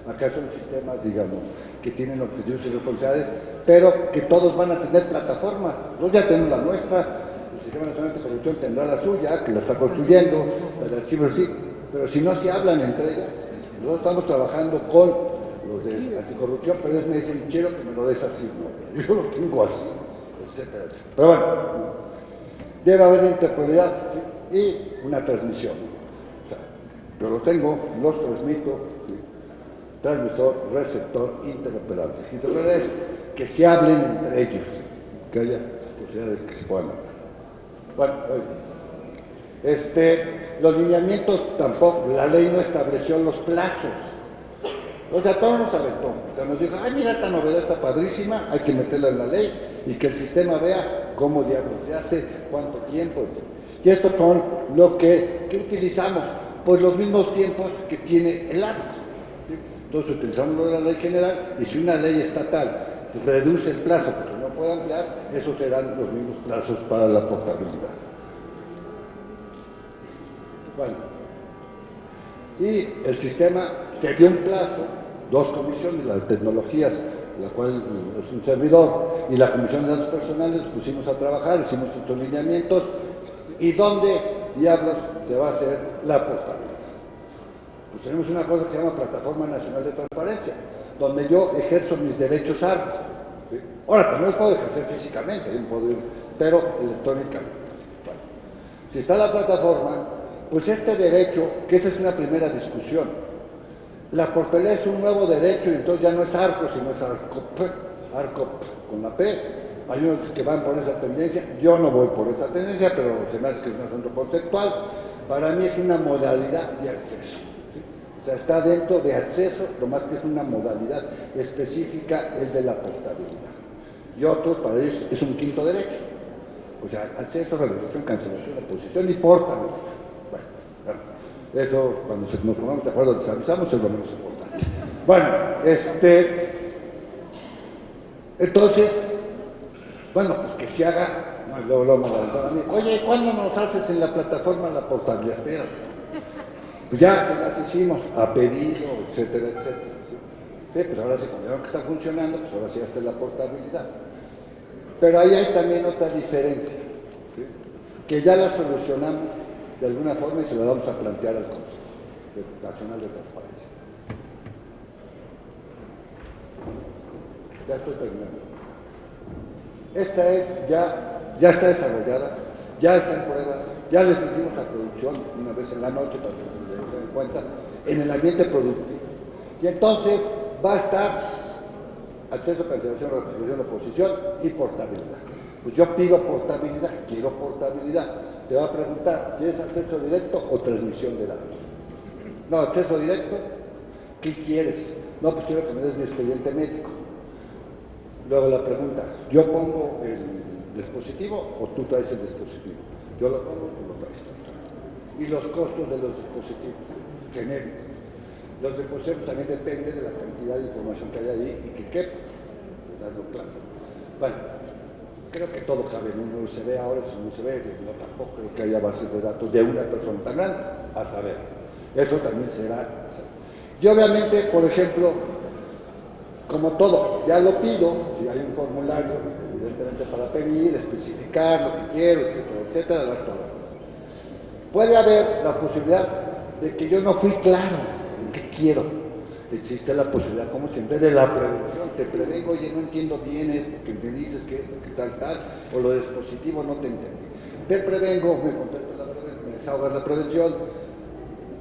acá son sistemas, digamos, que tienen objetivos y responsabilidades, pero que todos van a tener plataformas. Nosotros ya tenemos la nuestra, el Sistema Nacional Anticorrupción tendrá la suya, que la está construyendo, el archivo sí, pero si no se hablan entre ellos, nosotros estamos trabajando con los de anticorrupción, pero ellos me dicen, quiero que me lo des así, ¿no? Yo lo tengo así, etcétera, etcétera. Pero bueno, debe haber interpolaridad, ¿sí? Y una transmisión. O sea, yo los tengo, los transmito, ¿sí? Transmisor, receptor, interoperable. Interoperable es que se hablen entre ellos, que haya posibilidad de que se puedan hablar. Bueno, los lineamientos tampoco, la ley no estableció los plazos. O sea, todo nos aventó. O sea, nos dijo, ay, mira, esta novedad está padrísima, hay que meterla en la ley y que el sistema vea cómo diablos se hace, cuánto tiempo. Y estos son lo que utilizamos, pues los mismos tiempos que tiene el arco. ¿Sí? Entonces utilizamos lo de la ley general y si una ley estatal reduce el plazo porque no puede ampliar, esos serán los mismos plazos para la portabilidad. Bueno, y el sistema se dio un plazo, dos comisiones, la de tecnologías, la cual es un servidor, y la comisión de datos personales, pusimos a trabajar, hicimos estos lineamientos, y dónde diablos se va a hacer la portabilidad. Pues tenemos una cosa que se llama Plataforma Nacional de Transparencia, donde yo ejerzo mis derechos ARCO. ¿Sí? Ahora, también los puedo ejercer físicamente, pero electrónicamente. Bueno, si está la plataforma, pues este derecho, que esa es una primera discusión, la portabilidad es un nuevo derecho y entonces ya no es ARCO, sino es ARCOP con la P. Hay unos que van por esa tendencia, yo no voy por esa tendencia, pero se me hace que es un asunto conceptual. Para mí es una modalidad de acceso. ¿Sí? O sea, está dentro de acceso, lo más que es una modalidad específica, el de la portabilidad. Y otros, para ellos, es un quinto derecho. O sea, acceso, realización, cancelación, oposición y portabilidad. Bueno, eso, cuando nos pongamos de acuerdo, les avisamos, es lo menos importante. Bueno, entonces, bueno, pues que se haga, no, luego me levantaron a mí, oye, ¿cuándo nos haces en la plataforma la portabilidad? Espérate. Pues ya se las hicimos, a pedido, etcétera, etcétera. ¿Sí? Pues ahora sí, como vieron que está funcionando, pues ahora sí hasta la portabilidad. Pero ahí hay también otra diferencia, ¿sí? Que ya la solucionamos de alguna forma y se la vamos a plantear al Consejo Nacional de Transparencia. Ya estoy terminando. Esta es, ya está desarrollada, ya está en pruebas, ya les metimos a producción una vez en la noche para que se den cuenta, en el ambiente productivo. Y entonces va a estar acceso, cancelación, ratificación, oposición y portabilidad. Pues yo pido portabilidad, quiero portabilidad. Te va a preguntar, ¿quieres acceso directo o transmisión de datos? No, acceso directo, ¿qué quieres? No, pues quiero que me des mi expediente médico. Luego la pregunta, ¿yo pongo el dispositivo o tú traes el dispositivo? Yo lo pongo, tú lo traes. Y los costos de los dispositivos genéricos. Los dispositivos también dependen de la cantidad de información que hay ahí y que quepa. Darlo claro. Bueno, creo que todo cabe en un USB, ahora es un USB, no tampoco creo que haya bases de datos de una persona tan grande, a saber. Eso también será. Y obviamente, por ejemplo, como todo, ya lo pido, si hay un formulario, evidentemente para pedir, especificar lo que quiero, etcétera, etcétera, dar todas las cosas. Puede haber la posibilidad de que yo no fui claro en qué quiero. Existe la posibilidad, como siempre, de la prevención. Te prevengo, oye, no entiendo bien esto, que me dices que esto, que tal, o lo de dispositivo no te entendí. Te prevengo, me contesto la prevención, me desahogas la prevención,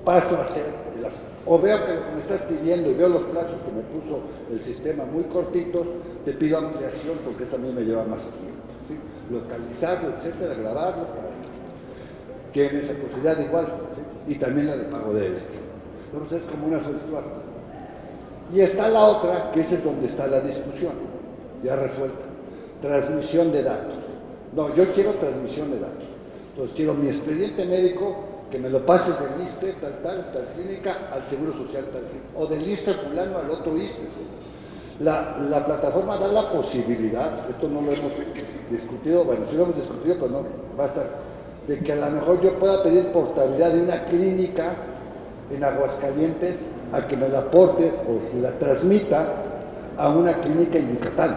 paso a hacer o veo que lo que me estás pidiendo y veo los plazos que me puso el sistema muy cortitos, te pido ampliación porque eso a mí me lleva más tiempo. ¿Sí? Localizarlo, etcétera, grabarlo, tiene esa posibilidad igual, ¿sí? Y también la de pago de derechos. Entonces es como una solicitud. Y está la otra, que esa es donde está la discusión, ya resuelta. Transmisión de datos. No, yo quiero transmisión de datos. Entonces quiero mi expediente médico, que me lo pases del ISSSTE, tal clínica, al Seguro Social, tal clínica, o del ISSSTE fulano al otro ISSSTE. La plataforma da la posibilidad, esto no lo hemos discutido, bueno, sí lo hemos discutido, pero no, va a estar, de que a lo mejor yo pueda pedir portabilidad de una clínica en Aguascalientes a que me la aporte o la transmita a una clínica en Yucatán.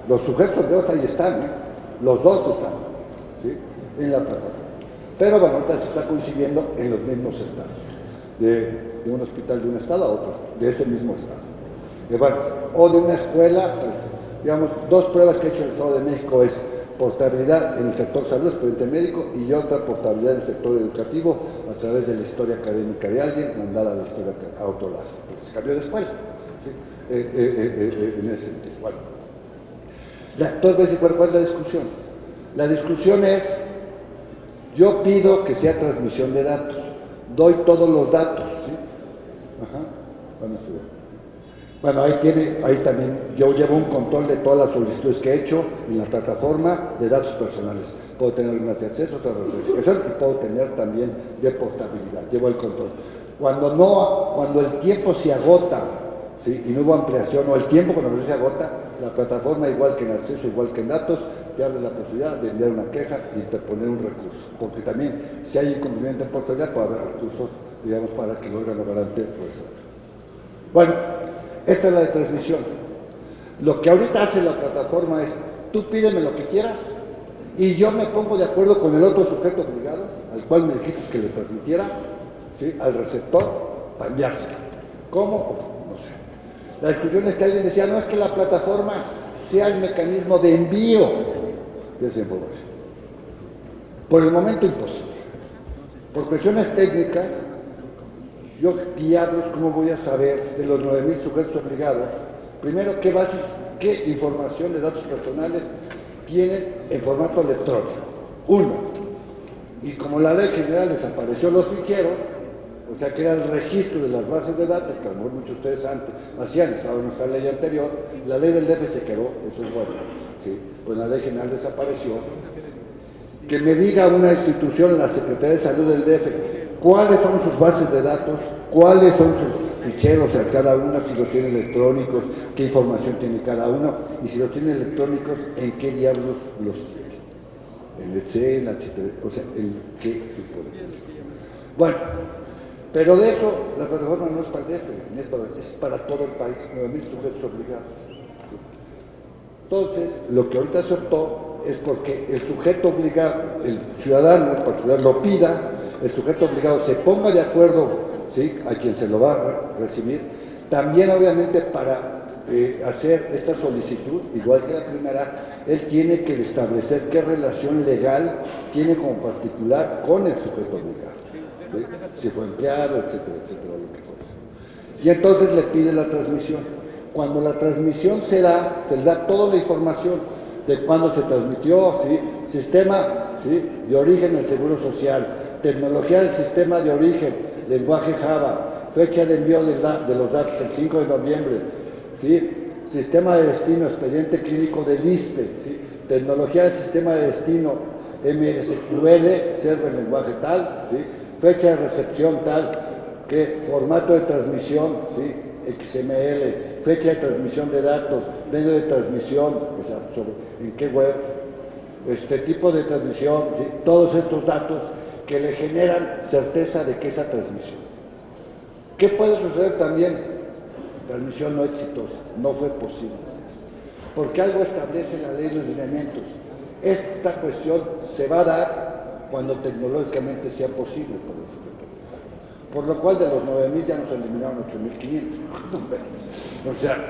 Los sujetos obligados ahí están, los dos están, ¿sí?, en la plataforma. Pero bueno, ahorita se está coincidiendo en los mismos estados, de un hospital de un estado a otro, de ese mismo estado. Bueno, o de una escuela, pues, digamos, dos pruebas que ha hecho el Estado de México es portabilidad en el sector salud, expediente médico, y otra portabilidad en el sector educativo a través de la historia académica de alguien mandada a la historia a otro lado, porque se cambió de escuela, ¿sí?, en ese sentido. Bueno, entonces, ¿cuál es la discusión? La discusión es, yo pido que sea transmisión de datos, doy todos los datos, ¿sí? Ajá. Bueno, ahí también yo llevo un control de todas las solicitudes que he hecho en la plataforma de datos personales. Puedo tener algunas de acceso, otras de verificación, y puedo tener también de portabilidad, llevo el control. Cuando el tiempo se agota, ¿sí?, y no hubo ampliación, o el tiempo cuando se agota, la plataforma, igual que en acceso, igual que en datos, pierde la posibilidad de enviar una queja e interponer un recurso, porque también si hay incumplimiento en portabilidad puede haber recursos, digamos, para que el órgano garante resuelva. Bueno, esta es la de transmisión. Lo que ahorita hace la plataforma es, tú pídeme lo que quieras y yo me pongo de acuerdo con el otro sujeto obligado, al cual me dijiste que le transmitiera, ¿sí?, al receptor, para enviárselo. ¿Cómo? No sé. La discusión es que alguien decía, no es que la plataforma sea el mecanismo de envío de esa información. Por el momento imposible. Por cuestiones técnicas, yo, diablos, ¿cómo voy a saber de los 9,000 sujetos obligados? Primero, qué información de datos personales tienen en formato electrónico. Uno, y como la ley general desapareció los ficheros, o sea que era el registro de las bases de datos, que a lo mejor muchos de ustedes antes hacían, estaba en nuestra ley anterior, la ley del DF se quedó, eso es bueno, ¿sí?, pues la ley general desapareció. Que me diga una institución, la Secretaría de Salud del DF, cuáles son sus bases de datos, cuáles son sus ficheros, o sea, cada uno, si los tiene electrónicos, qué información tiene cada uno, y si los tiene electrónicos, en qué diablos los tiene. En Excel, o sea, en qué tipo de cosas. Bueno, pero de eso, la plataforma no es para el DF, es para todo el país, 9,000 sujetos obligados. Entonces, lo que ahorita se optó es porque el sujeto obligado, el ciudadano en particular, lo pida, el sujeto obligado se ponga de acuerdo, ¿sí?, a quien se lo va a recibir, también obviamente para hacer esta solicitud, igual que la primera, él tiene que establecer qué relación legal tiene como particular con el sujeto obligado, ¿sí?, si fue empleado, etcétera, etcétera, lo que fuera. Y entonces le pide la transmisión. Cuando la transmisión se le da toda la información de cuándo se transmitió, ¿sí?, sistema, ¿sí?, de origen del Seguro Social, tecnología del sistema de origen, lenguaje Java, fecha de envío de los datos el 5 de noviembre, ¿sí?, sistema de destino, expediente clínico del ISSSTE, ¿sí?, tecnología del sistema de destino, MSQL, server lenguaje tal, ¿sí?, fecha de recepción tal, formato de transmisión, ¿sí?, XML, fecha de transmisión de datos, medio de transmisión, o sea, en qué web, tipo de transmisión, ¿sí?, todos estos datos que le generan certeza de que esa transmisión. ¿Qué puede suceder también? Transmisión no exitosa, no fue posible hacer, porque algo establece la ley de los lineamientos. Esta cuestión se va a dar cuando tecnológicamente sea posible por el sujeto. Por lo cual de los 9,000 ya nos eliminaron 8,500. O sea,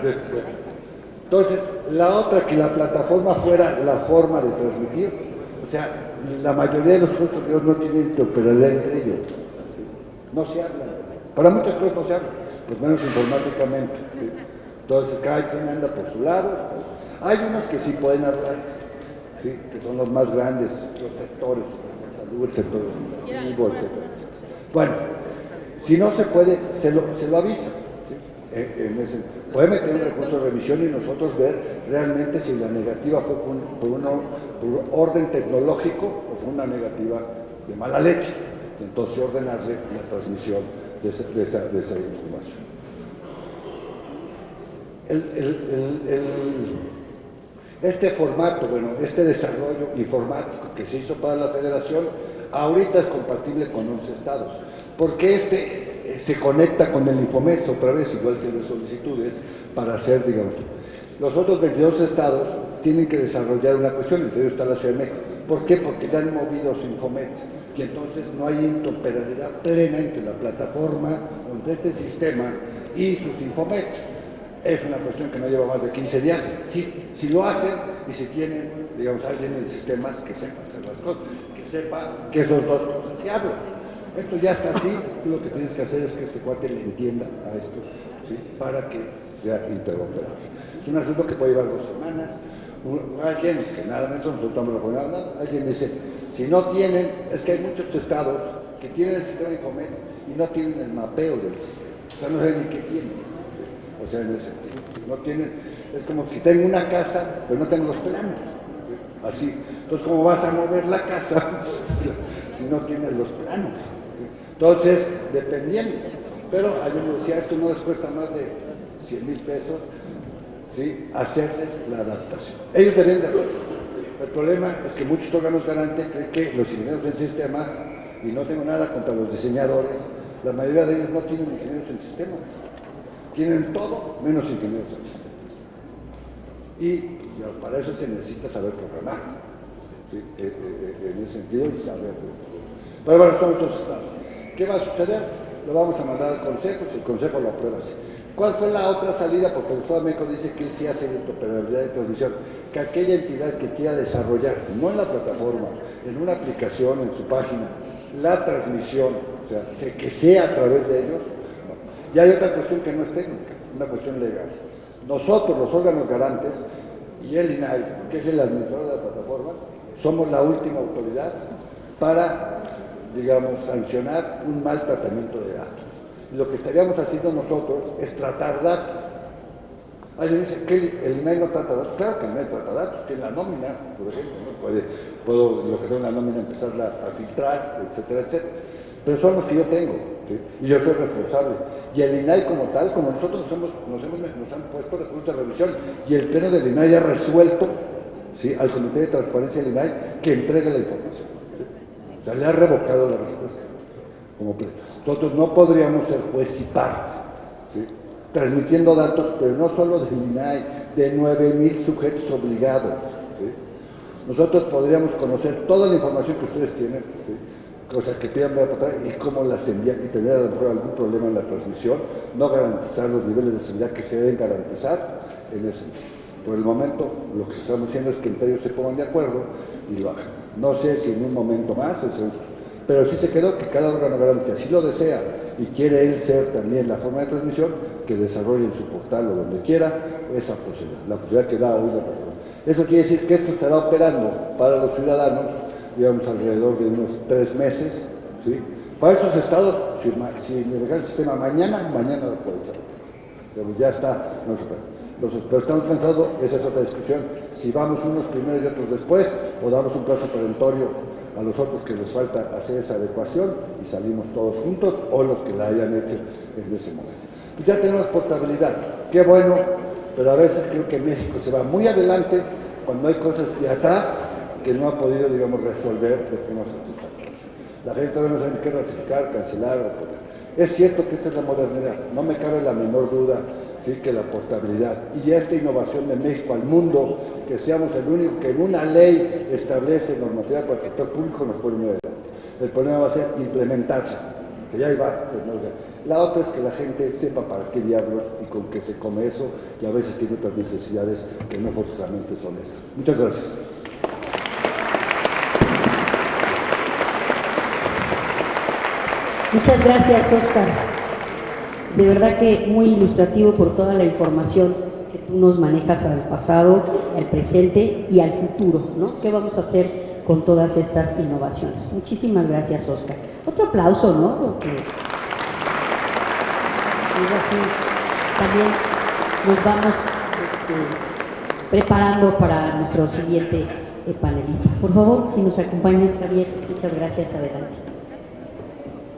entonces, la otra, que la plataforma fuera la forma de transmitir, o sea, la mayoría de los usuarios no tienen interoperabilidad entre ellos. No se hablan. Para muchas cosas no se hablan, pues menos informáticamente. ¿Sí? Entonces, cada quien anda por su lado. Hay unos que sí pueden hablar, ¿sí?, que son los más grandes, los sectores, el sector educativo, etc. Bueno, si no se puede, se lo avisa. ¿Sí? Puede meter un recurso de revisión y nosotros ver realmente si la negativa fue por orden tecnológico o fue una negativa de mala leche. Entonces ordenarle la transmisión de esa información. Este formato, bueno, este desarrollo informático que se hizo para la federación, ahorita es compatible con 11 estados, porque se conecta con el Infomex otra vez, igual que las solicitudes, para hacer, digamos, Los otros 22 estados tienen que desarrollar una cuestión, entre ellos está la Ciudad de México. ¿Por qué? Porque ya han movido su Infomet, y entonces no hay interoperabilidad plena entre la plataforma, entre este sistema y sus Infomet. Es una cuestión que no lleva más de 15 días. Si lo hacen y si tienen, digamos, alguien en sistemas que sepa hacer las cosas, que sepa que esos dos cosas se hablan. Esto ya está así, tú lo que tienes que hacer es que este cuate le entienda a esto, ¿sí? Para que sea interoperable. Es un asunto que puede llevar 2 semanas. Alguien, que nada menos, nosotros no lo podemos hablar, alguien dice, si no tienen, es que hay muchos estados que tienen el sistema de Infomet y no tienen el mapeo del sistema. O sea, no saben ni qué tienen. O sea, en ese sentido, no tienen, es como si tengo una casa, pero no tengo los planos. Así. Entonces, ¿cómo vas a mover la casa si no tienes los planos? Entonces, dependiendo. Pero alguien me decía, esto no les cuesta más de 100,000 pesos, ¿sí? Hacerles la adaptación. Ellos deben de hacerlo. El problema es que muchos órganos garantes creen que los ingenieros en sistemas, y no tengo nada contra los diseñadores, la mayoría de ellos no tienen ingenieros en sistemas. Tienen todo menos ingenieros en sistemas. Y para eso se necesita saber programar, ¿sí? En ese sentido, y saber. Pero bueno, son estos estados. ¿Qué va a suceder? Lo vamos a mandar al Consejo, si el Consejo lo aprueba así. ¿Cuál fue la otra salida? Porque el Estado de México dice que él sí hace interoperabilidad de transmisión, que aquella entidad que quiera desarrollar, no en la plataforma, en una aplicación, en su página, la transmisión, o sea, que sea a través de ellos. Y hay otra cuestión que no es técnica, una cuestión legal. Nosotros, los órganos garantes, y el INAI, que es el administrador de la plataforma, somos la última autoridad para, digamos, sancionar un mal tratamiento de datos. Y lo que estaríamos haciendo nosotros es tratar datos. Alguien dice que el INAI no trata datos. Claro que el INAI trata datos, que en la nómina, por ejemplo, ¿no? Puedo lo que tengo en la nómina, empezarla a filtrar, etcétera, etcétera. Pero son los que yo tengo, ¿sí? Y yo soy responsable. Y el INAI como tal, como nosotros nos han puesto recursos de revisión, y el pleno del INAI ha resuelto, ¿sí?, al Comité de Transparencia del INAI que entregue la información, ¿sí? O sea, le ha revocado la respuesta como pleno. Nosotros no podríamos ser juez y parte, ¿sí?, transmitiendo datos, pero no solo del INAI, de 9,000 sujetos obligados, ¿sí? Nosotros podríamos conocer toda la información que ustedes tienen, ¿sí?, cosas que pidan ver y cómo las envían, y tener a lo mejor algún problema en la transmisión, no garantizar los niveles de seguridad que se deben garantizar en ese. Por el momento, lo que estamos haciendo es que entre ellos se pongan de acuerdo y lo hagan. No sé si en un momento más, pero sí se quedó que cada órgano garante, si lo desea y quiere él ser también la forma de transmisión, que desarrolle en su portal o donde quiera esa posibilidad, la posibilidad que da hoy la plataforma. Eso quiere decir que esto estará operando para los ciudadanos, digamos, alrededor de unos 3 meses, ¿sí? Para estos estados, si dejar el sistema mañana lo puede echar. Digamos, ya está, no se puede. Pero estamos pensando, esa es otra discusión, si vamos unos primero y otros después, o damos un plazo perentorio a los otros que les falta hacer esa adecuación y salimos todos juntos, o los que la hayan hecho en ese momento. Pues ya tenemos portabilidad, qué bueno, pero a veces creo que México se va muy adelante cuando hay cosas de atrás que no ha podido, digamos, resolver de forma satisfactoria. La gente todavía no sabe qué ratificar, cancelar o poner. Es cierto que esta es la modernidad, no me cabe la menor duda, sí, que la portabilidad y esta innovación de México al mundo, que seamos el único que en una ley establece normativa para el sector público, nos pone muy adelante. El problema va a ser implementarla, que ya ahí va. Pues no, la otra es que la gente sepa para qué diablos y con qué se come eso, y a veces tiene otras necesidades que no forzosamente son estas. Muchas gracias. Muchas gracias, Óscar. De verdad que muy ilustrativo por toda la información que tú nos manejas al pasado, al presente y al futuro, ¿no? ¿Qué vamos a hacer con todas estas innovaciones? Muchísimas gracias, Óscar. Otro aplauso, ¿no? Porque así también nos vamos preparando para nuestro siguiente panelista. Por favor, si nos acompañas, Javier. Muchas gracias. Adelante.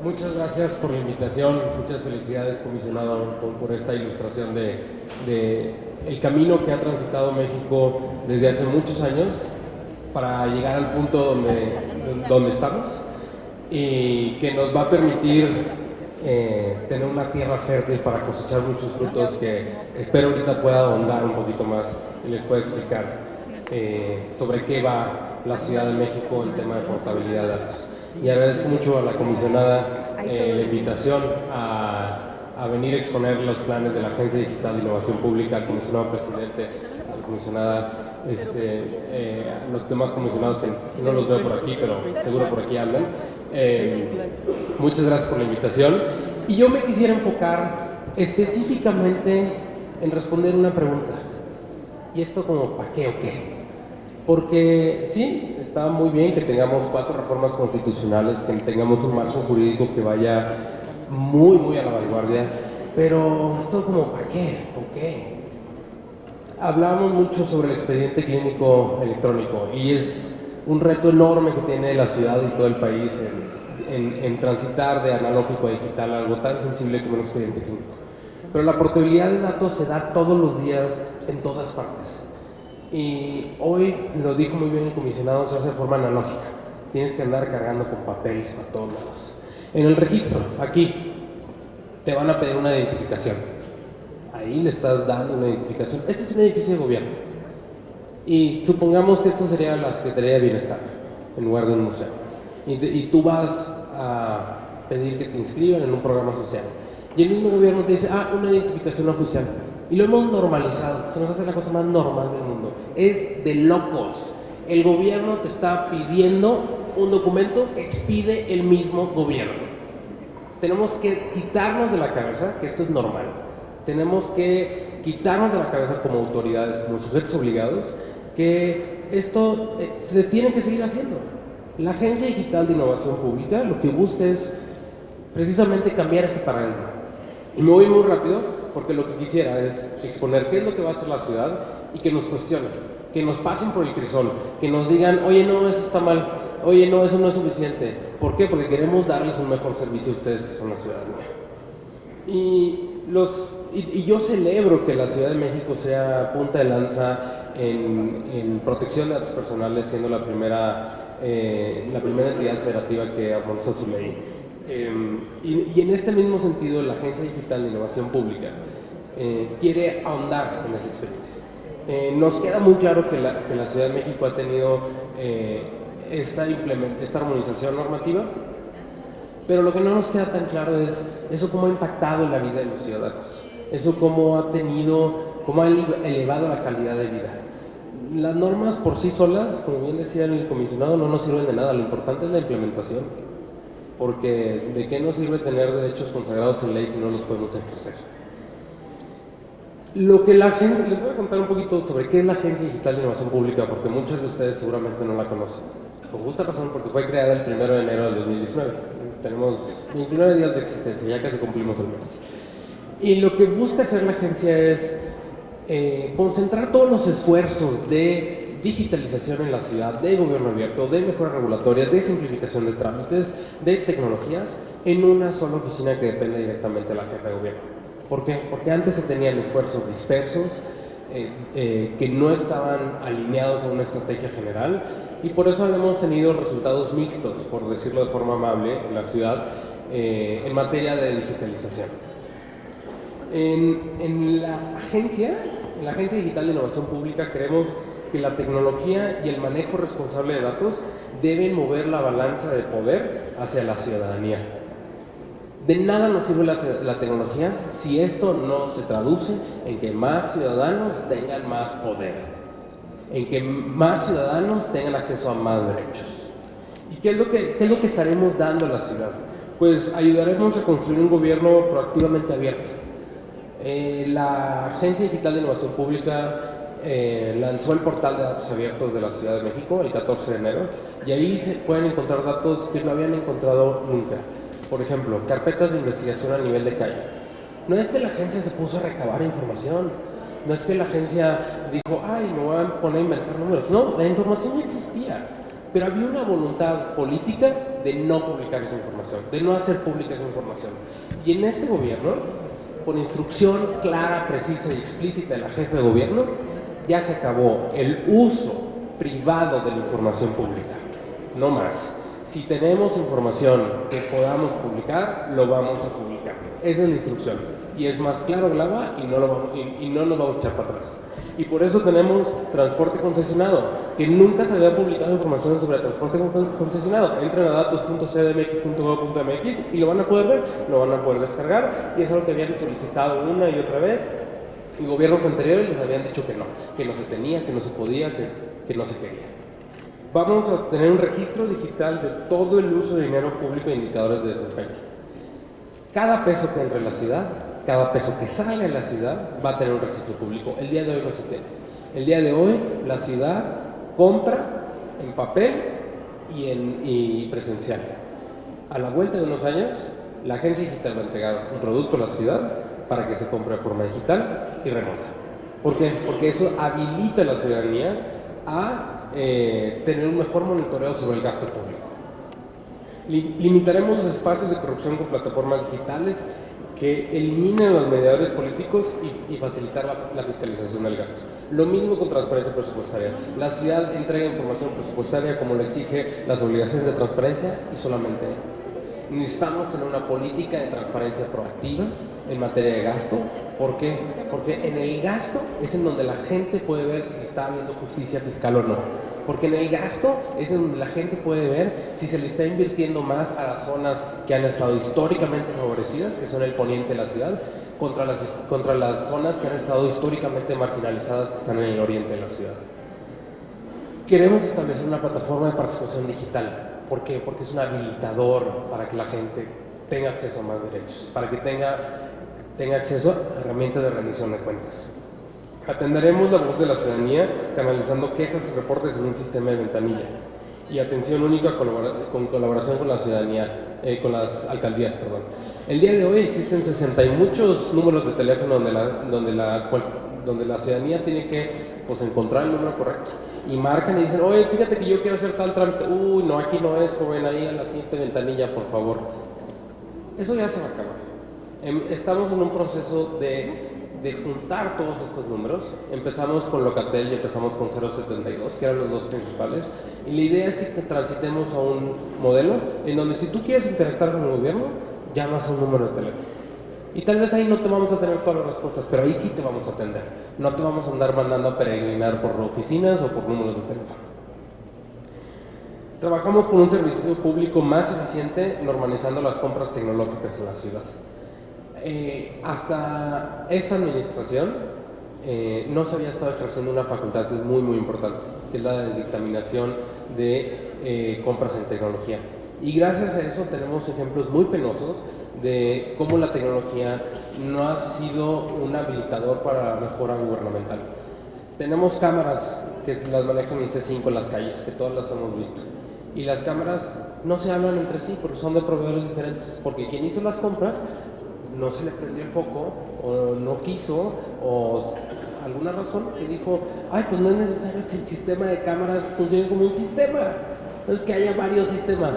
Muchas gracias por la invitación, muchas felicidades, comisionado, por esta ilustración de el camino que ha transitado México desde hace muchos años para llegar al punto donde estamos, y que nos va a permitir tener una tierra fértil para cosechar muchos frutos que espero ahorita pueda ahondar un poquito más y les pueda explicar sobre qué va la Ciudad de México en tema de portabilidad de datos. Y agradezco mucho a la comisionada la invitación a venir a exponer los planes de la Agencia Digital de Innovación Pública, al comisionado presidente, a la comisionada, a los demás comisionados que no los veo por aquí, pero seguro por aquí andan. Muchas gracias por la invitación. Y yo me quisiera enfocar específicamente en responder una pregunta. ¿Y esto como para qué o qué? Porque sí, está muy bien que tengamos 4 reformas constitucionales, que tengamos un marco jurídico que vaya muy a la vanguardia, pero esto como ¿para qué? ¿Por qué? Hablamos mucho sobre el expediente clínico electrónico y es un reto enorme que tiene la ciudad y todo el país en transitar de analógico a digital, algo tan sensible como un expediente clínico. Pero la portabilidad de datos se da todos los días en todas partes. Y hoy, lo dijo muy bien el comisionado, se hace de forma analógica. Tienes que andar cargando con papeles para todos lados. En el registro, aquí, te van a pedir una identificación. Ahí le estás dando una identificación. Este es un edificio de gobierno. Y supongamos que esto sería la Secretaría de Bienestar, en lugar de un museo. Y tú vas a pedir que te inscriban en un programa social. Y el mismo gobierno te dice, una identificación oficial. Y lo hemos normalizado, se nos hace la cosa más normal del mundo. Es de locos. El gobierno te está pidiendo un documento que expide el mismo gobierno. Tenemos que quitarnos de la cabeza que esto es normal. Tenemos que quitarnos de la cabeza como autoridades, como sujetos obligados, que esto se tiene que seguir haciendo. La Agencia Digital de Innovación Pública lo que busca es precisamente cambiar este paradigma. Y me voy muy rápido porque lo que quisiera es exponer qué es lo que va a hacer la ciudad y que nos cuestionen, que nos pasen por el crisol, que nos digan, oye, no, eso está mal, oye, no, eso no es suficiente. ¿Por qué? Porque queremos darles un mejor servicio a ustedes que son la ciudadanía. Y yo celebro que la Ciudad de México sea punta de lanza en protección de datos personales, siendo la primera entidad federativa que armonizó su ley. Y en este mismo sentido, la Agencia Digital de Innovación Pública quiere ahondar en esa experiencia. Nos queda muy claro que la Ciudad de México ha tenido esta armonización normativa, pero lo que no nos queda tan claro es eso cómo ha impactado en la vida de los ciudadanos, eso cómo ha elevado la calidad de vida. Las normas por sí solas, como bien decía el comisionado, no nos sirven de nada, lo importante es la implementación. Porque ¿de qué nos sirve tener derechos consagrados en ley si no los podemos ejercer? Lo que la agencia, les voy a contar un poquito sobre qué es la Agencia Digital de Innovación Pública, porque muchos de ustedes seguramente no la conocen. Con justa razón, porque fue creada el 1 de enero del 2019. Tenemos 29 días de existencia, ya casi cumplimos el mes. Y lo que busca hacer la agencia es concentrar todos los esfuerzos de digitalización en la ciudad, de gobierno abierto, de mejoras regulatorias, de simplificación de trámites, de tecnologías, en una sola oficina que depende directamente de la jefa de gobierno. ¿Por qué? Porque antes se tenían esfuerzos dispersos que no estaban alineados a una estrategia general y por eso hemos tenido resultados mixtos, por decirlo de forma amable, en la ciudad en materia de digitalización. En la Agencia Digital de Innovación Pública creemos que la tecnología y el manejo responsable de datos deben mover la balanza de poder hacia la ciudadanía. De nada nos sirve la tecnología si esto no se traduce en que más ciudadanos tengan más poder, en que más ciudadanos tengan acceso a más derechos. ¿Y qué es lo que estaremos dando a la ciudad? Pues ayudaremos a construir un gobierno proactivamente abierto. La Agencia Digital de Innovación Pública lanzó el portal de datos abiertos de la Ciudad de México el 14 de enero y ahí se pueden encontrar datos que no habían encontrado nunca. Por ejemplo, carpetas de investigación a nivel de calle. No es que la agencia se puso a recabar información, no es que la agencia dijo, me voy a poner a inventar números. No, la información ya existía, pero había una voluntad política de no publicar esa información, de no hacer pública esa información. Y en este gobierno, por instrucción clara, precisa y explícita de la jefa de gobierno, ya se acabó el uso privado de la información pública, no más. Si tenemos información que podamos publicar, lo vamos a publicar. Esa es la instrucción. Y es más claro el agua y no nos vamos a echar para atrás. Y por eso tenemos transporte concesionado, que nunca se había publicado información sobre transporte concesionado. Entren a datos.cdmx.gov.mx y lo van a poder ver, lo van a poder descargar, y es algo que habían solicitado una y otra vez, y gobiernos anteriores les habían dicho que no se tenía, que no se podía, que no se quería. Vamos a tener un registro digital de todo el uso de dinero público e indicadores de desempeño. Cada peso que entre en la ciudad, cada peso que sale de la ciudad va a tener un registro público. El día de hoy no se tiene. El día de hoy la ciudad compra en papel y presencial. A la vuelta de unos años, la agencia digital va a entregar un producto a la ciudad para que se compre de forma digital y remota. ¿Por qué? Porque eso habilita a la ciudadanía a tener un mejor monitoreo sobre el gasto público. Limitaremos los espacios de corrupción con plataformas digitales que eliminen los mediadores políticos y facilitar la fiscalización del gasto. Lo mismo con transparencia presupuestaria. La ciudad entrega información presupuestaria como lo exige las obligaciones de transparencia y solamente necesitamos tener una política de transparencia proactiva en materia de gasto. ¿Por qué? Porque en el gasto es en donde la gente puede ver si está habiendo justicia fiscal o no. Porque en el gasto es en donde la gente puede ver si se le está invirtiendo más a las zonas que han estado históricamente favorecidas, que son el poniente de la ciudad, contra las zonas que han estado históricamente marginalizadas, que están en el oriente de la ciudad. Queremos establecer una plataforma de participación digital. ¿Por qué? Porque es un habilitador para que la gente tenga acceso a más derechos, para que tenga acceso a herramientas de rendición de cuentas. Atenderemos la voz de la ciudadanía canalizando quejas y reportes en un sistema de ventanilla y atención única con colaboración con la ciudadanía, con las alcaldías, perdón. El día de hoy existen 60 y muchos números de teléfono donde la ciudadanía tiene que encontrar el número correcto y marcan y dicen, oye, fíjate que yo quiero hacer tal trámite, uy, no, aquí no es, joven, ahí a la siguiente ventanilla, por favor. Eso ya se va a acabar. Estamos en un proceso de juntar todos estos números. Empezamos con Locatel y empezamos con 072, que eran los dos principales, y la idea es que transitemos a un modelo en donde si tú quieres interactuar con el gobierno, llamas a un número de teléfono. Y tal vez ahí no te vamos a tener todas las respuestas, pero ahí sí te vamos a atender. No te vamos a andar mandando a peregrinar por oficinas o por números de teléfono. Trabajamos por un servicio público más eficiente, normalizando las compras tecnológicas en la ciudad. Hasta esta administración no se había estado ejerciendo una facultad que es muy muy importante, que es la de dictaminación de compras en tecnología, y gracias a eso tenemos ejemplos muy penosos de cómo la tecnología no ha sido un habilitador para la mejora gubernamental. Tenemos cámaras que las manejan el C5 en las calles, que todas las hemos visto, y las cámaras no se hablan entre sí porque son de proveedores diferentes, porque quien hizo las compras no se le prendió el foco, o no quiso, o alguna razón que dijo, ay, pues no es necesario que el sistema de cámaras funcione como un sistema, entonces que haya varios sistemas.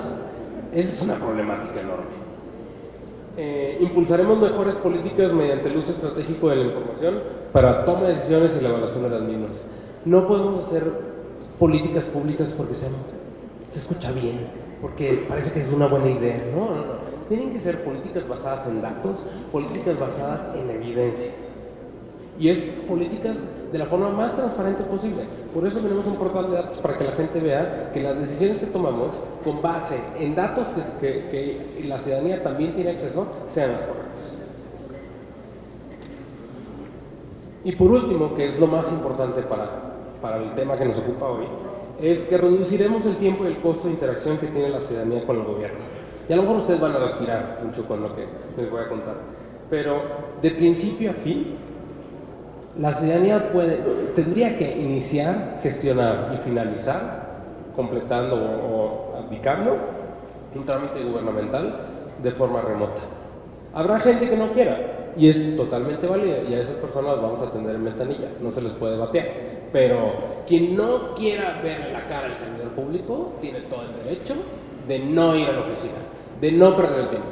Esa es una problemática enorme. Impulsaremos mejores políticas mediante el uso estratégico de la información para toma de decisiones y la evaluación de las mismas. No podemos hacer políticas públicas porque se escucha bien, porque parece que es una buena idea. No. Tienen que ser políticas basadas en datos, políticas basadas en evidencia. Y es políticas de la forma más transparente posible. Por eso tenemos un portal de datos para que la gente vea que las decisiones que tomamos, con base en datos que la ciudadanía también tiene acceso, sean las correctas. Y por último, que es lo más importante para el tema que nos ocupa hoy, es que reduciremos el tiempo y el costo de interacción que tiene la ciudadanía con el gobierno. Y a lo mejor ustedes van a respirar mucho con lo que les voy a contar, pero de principio a fin, la ciudadanía tendría que iniciar, gestionar y finalizar, completando o aplicando un trámite gubernamental de forma remota. Habrá gente que no quiera, y es totalmente válido, y a esas personas vamos a atender en ventanilla, no se les puede batear. Pero quien no quiera ver la cara al servidor público tiene todo el derecho de no ir a la oficina, de no perder el tiempo.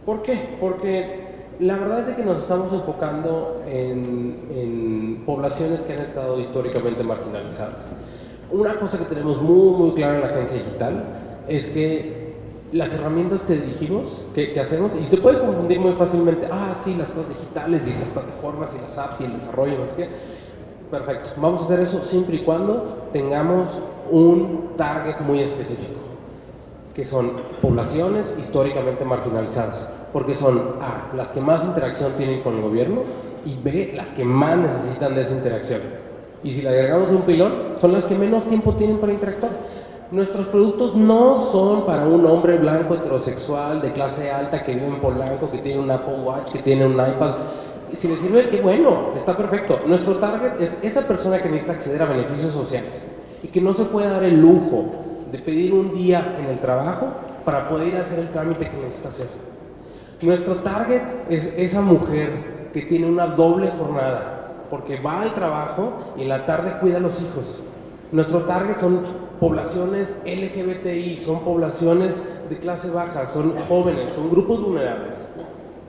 ¿Por qué? Porque la verdad es que nos estamos enfocando en poblaciones que han estado históricamente marginalizadas. Una cosa que tenemos muy muy clara en la agencia digital es que las herramientas que dirigimos, que hacemos, y se puede confundir muy fácilmente, sí, las cosas digitales y las plataformas y las apps y el desarrollo, no sé qué. Perfecto, vamos a hacer eso siempre y cuando tengamos un target muy específico, que son poblaciones históricamente marginalizadas, porque son A, las que más interacción tienen con el gobierno, y B, las que más necesitan de esa interacción. Y si le agregamos un pilón, son las que menos tiempo tienen para interactuar. Nuestros productos no son para un hombre blanco heterosexual de clase alta que vive en Polanco, que tiene un Apple Watch, que tiene un iPad. Si le sirve, qué bueno, está perfecto. Nuestro target es esa persona que necesita acceder a beneficios sociales y que no se puede dar el lujo de pedir un día en el trabajo para poder ir a hacer el trámite que necesita hacer. Nuestro target es esa mujer que tiene una doble jornada, porque va al trabajo y en la tarde cuida a los hijos. Nuestro target son poblaciones LGBTI, son poblaciones de clase baja, son jóvenes, son grupos vulnerables,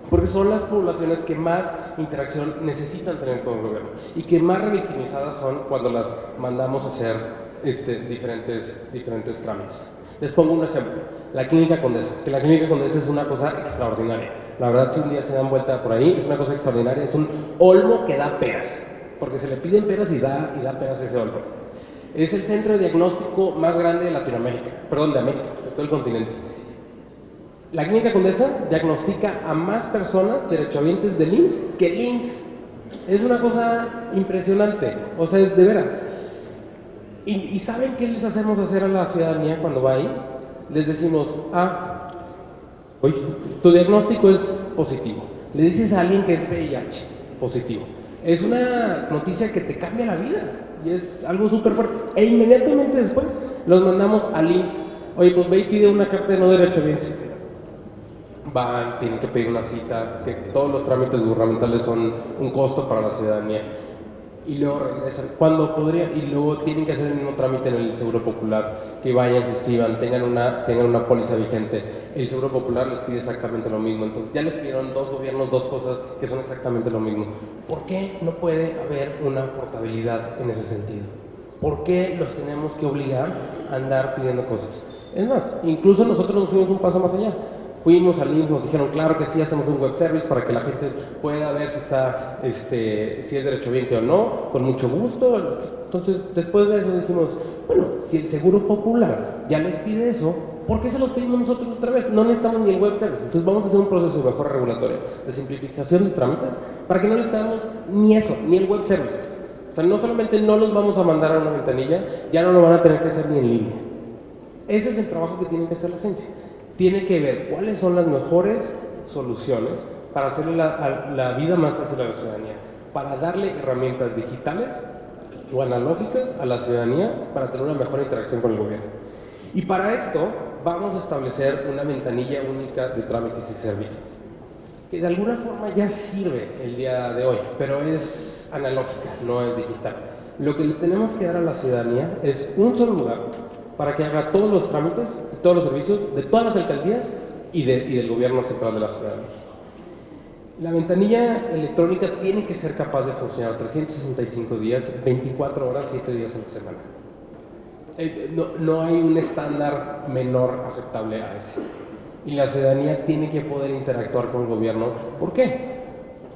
porque son las poblaciones que más interacción necesitan tener con el gobierno y que más revictimizadas son cuando las mandamos a hacer diferentes trámites. Les pongo un ejemplo, la Clínica Condesa, que la Clínica Condesa es una cosa extraordinaria. La verdad, si un día se dan vuelta por ahí, es una cosa extraordinaria, es un olmo que da peras, porque se le piden peras y da peras ese olmo. Es el centro de diagnóstico más grande de Latinoamérica, perdón, de América, de todo el continente. La Clínica Condesa diagnostica a más personas derechohabientes del IMSS que el IMSS. Es una cosa impresionante, o sea, es de veras. ¿Y saben qué les hacemos hacer a la ciudadanía cuando va ahí? Les decimos, oye, tu diagnóstico es positivo. Le dices a alguien que es VIH positivo. Es una noticia que te cambia la vida y es algo súper fuerte. E inmediatamente después los mandamos al IMSS. Oye, pues ve y pide una carta de no derechohabiencia. Van, tienen que pedir una cita, que todos los trámites gubernamentales son un costo para la ciudadanía. Y luego regresan, cuando podría, y luego tienen que hacer el mismo trámite en el Seguro Popular, que vayan, se inscriban, tengan una póliza vigente. El Seguro Popular les pide exactamente lo mismo, entonces ya les pidieron dos gobiernos, dos cosas que son exactamente lo mismo. ¿Por qué no puede haber una portabilidad en ese sentido? ¿Por qué los tenemos que obligar a andar pidiendo cosas? Es más, incluso nosotros nos fuimos un paso más allá. Fuimos al IMSS, nos dijeron, claro que sí, hacemos un web service para que la gente pueda ver si está, si es derechohabiente o no, con mucho gusto. Entonces, después de eso dijimos, bueno, si el Seguro Popular ya les pide eso, ¿por qué se los pedimos nosotros otra vez? No necesitamos ni el web service. Entonces vamos a hacer un proceso de mejora regulatoria, de simplificación de trámites, para que no les damos ni eso, ni el web service. O sea, no solamente no los vamos a mandar a una ventanilla, ya no lo van a tener que hacer ni en línea. Ese es el trabajo que tiene que hacer la agencia. Tiene que ver cuáles son las mejores soluciones para hacerle la vida más fácil a la ciudadanía, para darle herramientas digitales o analógicas a la ciudadanía para tener una mejor interacción con el gobierno. Y para esto vamos a establecer una ventanilla única de trámites y servicios, que de alguna forma ya sirve el día de hoy, pero es analógica, no es digital. Lo que le tenemos que dar a la ciudadanía es un solo lugar para que haga todos los trámites y todos los servicios de todas las alcaldías y del gobierno central de la Ciudad de México. La ventanilla electrónica tiene que ser capaz de funcionar 365 días, 24 horas, 7 días a la semana. No hay un estándar menor aceptable a ese. Y la ciudadanía tiene que poder interactuar con el gobierno. ¿Por qué?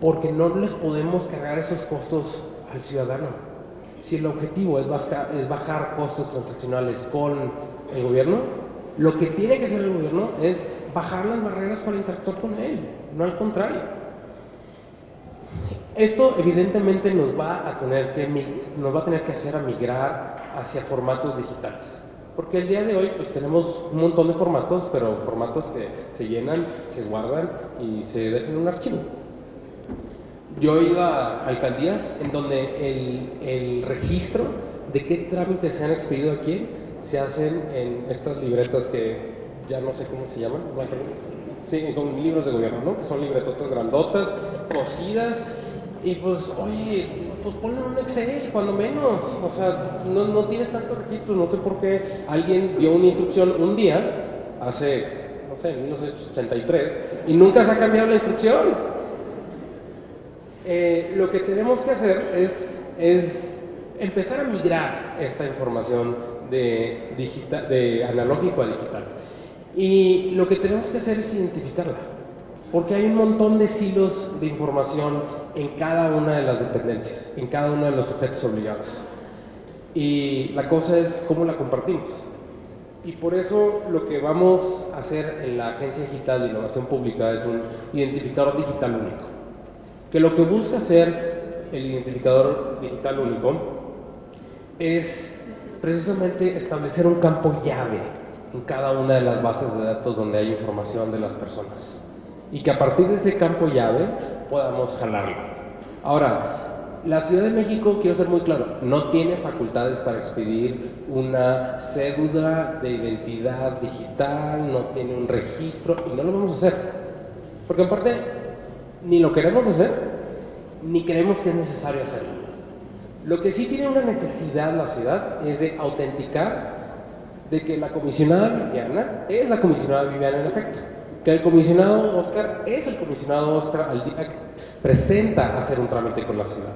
Porque no les podemos cargar esos costos al ciudadano. Si el objetivo es bajar costos transaccionales con el gobierno, lo que tiene que hacer el gobierno es bajar las barreras para interactuar con él, no al contrario. Esto evidentemente nos va a tener que hacer a migrar hacia formatos digitales, porque el día de hoy pues tenemos un montón de formatos, pero formatos que se llenan, se guardan y se dejan en un archivo. Yo he ido a alcaldías en donde el registro de qué trámites se han expedido aquí se hacen en estas libretas que ya no sé cómo se llaman, sí, con libros de gobierno, ¿no? Que son libretotas grandotas, cosidas, y pues, oye, pues ponle un Excel, cuando menos, o sea, no tienes tanto registro, no sé por qué alguien dio una instrucción un día, hace, no sé, en 1983, y nunca se ha cambiado la instrucción. Lo que tenemos que hacer es empezar a migrar esta información de analógico a digital. Y lo que tenemos que hacer es identificarla, porque hay un montón de silos de información en cada una de las dependencias, en cada uno de los sujetos obligados. Y la cosa es cómo la compartimos. Y por eso lo que vamos a hacer en la Agencia Digital de Innovación Pública es un identificador digital único, que lo que busca hacer el identificador digital único es precisamente establecer un campo llave en cada una de las bases de datos donde hay información de las personas, y que a partir de ese campo llave podamos jalarlo. Ahora, la Ciudad de México, quiero ser muy claro, no tiene facultades para expedir una cédula de identidad digital, no tiene un registro, y no lo vamos a hacer, porque en parte ni lo queremos hacer, ni creemos que es necesario hacerlo. Lo que sí tiene una necesidad la ciudad es de autenticar de que la comisionada Viviana es la comisionada Viviana en efecto, que el comisionado Oscar es el comisionado Oscar al día que presenta hacer un trámite con la ciudad.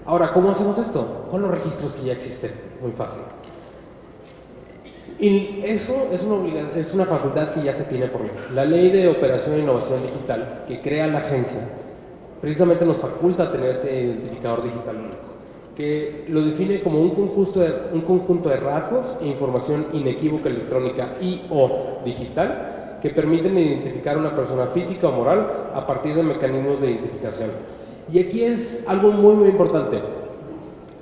Ahora, ¿cómo hacemos esto? Con los registros que ya existen, muy fácil. Y eso es una facultad que ya se tiene por ley. La Ley de Operación e Innovación Digital, que crea la agencia, precisamente nos faculta tener este identificador digital único, que lo define como un conjunto de rasgos e información inequívoca electrónica y o digital que permiten identificar a una persona física o moral a partir de mecanismos de identificación. Y aquí es algo muy, muy importante,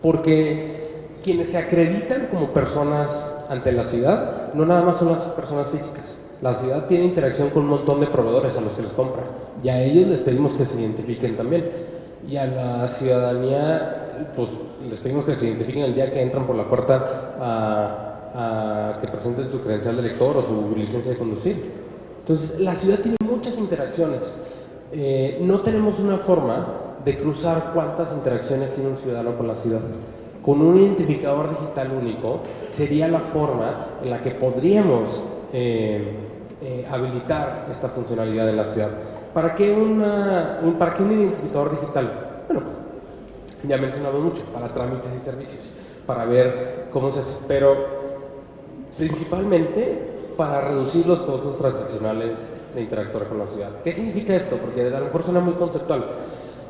porque quienes se acreditan como personas ante la ciudad no nada más son las personas físicas. La ciudad tiene interacción con un montón de proveedores a los que les compra, y a ellos les pedimos que se identifiquen también. Y a la ciudadanía, pues les pedimos que se identifiquen el día que entran por la puerta a que presenten su credencial de lector o su licencia de conducir. Entonces, la ciudad tiene muchas interacciones. No tenemos una forma de cruzar cuántas interacciones tiene un ciudadano con la ciudad. Con un identificador digital único sería la forma en la que podríamos habilitar esta funcionalidad en la ciudad. ¿Para qué un identificador digital? Bueno, pues, ya mencionamos mucho, para trámites y servicios, para ver cómo se hace, pero principalmente para reducir los costos transaccionales de interactuar con la ciudad. ¿Qué significa esto? Porque a lo mejor suena muy conceptual.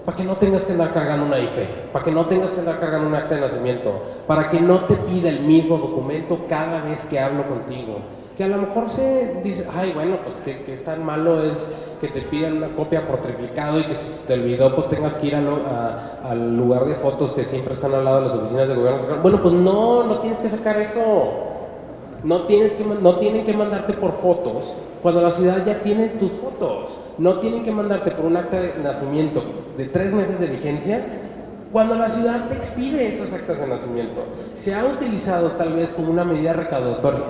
Para que no tengas que andar cargando una IFE, para que no tengas que andar cargando un acta de nacimiento, para que no te pida el mismo documento cada vez que hablo contigo. Que a lo mejor se dice, ay, bueno, pues que es tan malo es que te pidan una copia por triplicado y que si se te olvidó, pues tengas que ir al lugar de fotos que siempre están al lado de las oficinas de gobierno. Bueno, pues no tienes que sacar eso. No tienen que mandarte por fotos cuando la ciudad ya tiene tus fotos. No tienen que mandarte por un acta de nacimiento de 3 meses de vigencia cuando la ciudad te expide esas actas de nacimiento. Se ha utilizado tal vez como una medida recaudatoria.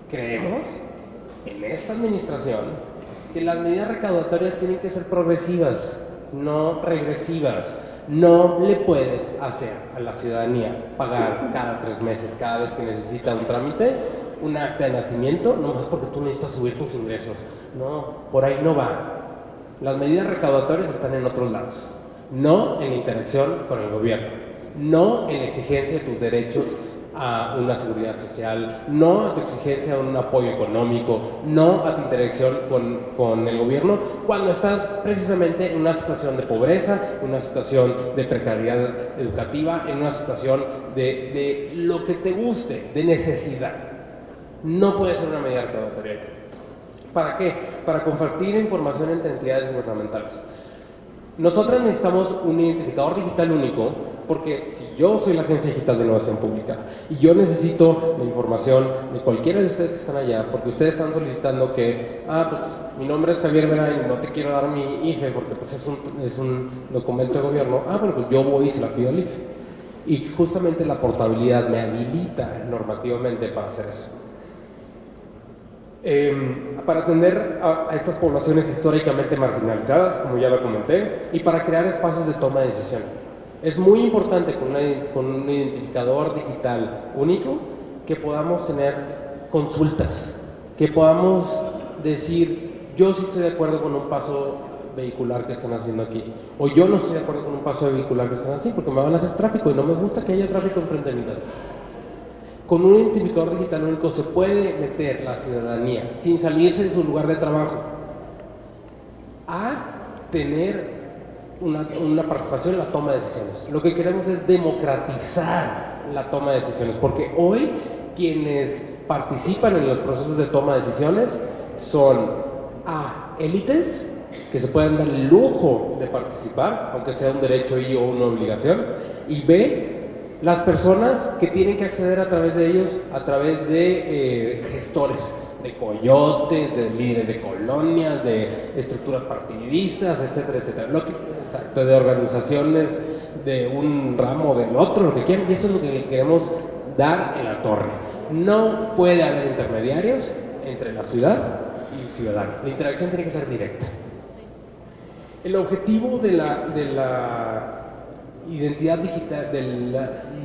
Creemos en esta administración que las medidas recaudatorias tienen que ser progresivas, no regresivas. No le puedes hacer a la ciudadanía pagar cada 3 meses, cada vez que necesita un trámite, un acta de nacimiento, nomás porque tú necesitas subir tus ingresos. No, por ahí no va. Las medidas recaudatorias están en otros lados, no en la interacción con el gobierno, no en la exigencia de tus derechos a una seguridad social, no a tu exigencia a un apoyo económico, no a tu interacción con el gobierno cuando estás precisamente en una situación de pobreza, en una situación de precariedad educativa, en una situación de lo que te guste, de necesidad. No puede ser una medida recaudatoria. ¿Para qué? Para compartir información entre entidades gubernamentales. Nosotros necesitamos un identificador digital único, porque si yo soy la Agencia Digital de Innovación Pública y yo necesito la información de cualquiera de ustedes que están allá, porque ustedes están solicitando que, pues mi nombre es Javier Vera y no te quiero dar mi IFE porque pues es un documento de gobierno, bueno, pues yo voy y se la pido al IFE. Y justamente la portabilidad me habilita normativamente para hacer eso. Para atender a estas poblaciones históricamente marginalizadas, como ya lo comenté, y para crear espacios de toma de decisión. Es muy importante con un identificador digital único que podamos tener consultas, que podamos decir, yo sí estoy de acuerdo con un paso vehicular que están haciendo aquí, o yo no estoy de acuerdo con un paso vehicular que están haciendo porque me van a hacer tráfico y no me gusta que haya tráfico enfrente de mi casa. con un identificador digital único se puede meter la ciudadanía sin salirse de su lugar de trabajo a tener una participación en la toma de decisiones. Lo que queremos es democratizar la toma de decisiones, porque hoy quienes participan en los procesos de toma de decisiones son A, élites que se pueden dar el lujo de participar, aunque sea un derecho y o una obligación, y B, las personas que tienen que acceder a través de ellos, a través de gestores, de coyotes, de líderes de colonias, de estructuras partidistas, etcétera, etcétera. Exacto, de organizaciones de un ramo o del otro, lo que quieran, y eso es lo que queremos dar en la torre. No puede haber intermediarios entre la ciudad y el ciudadano. La interacción tiene que ser directa. El objetivo de la identidad digital, de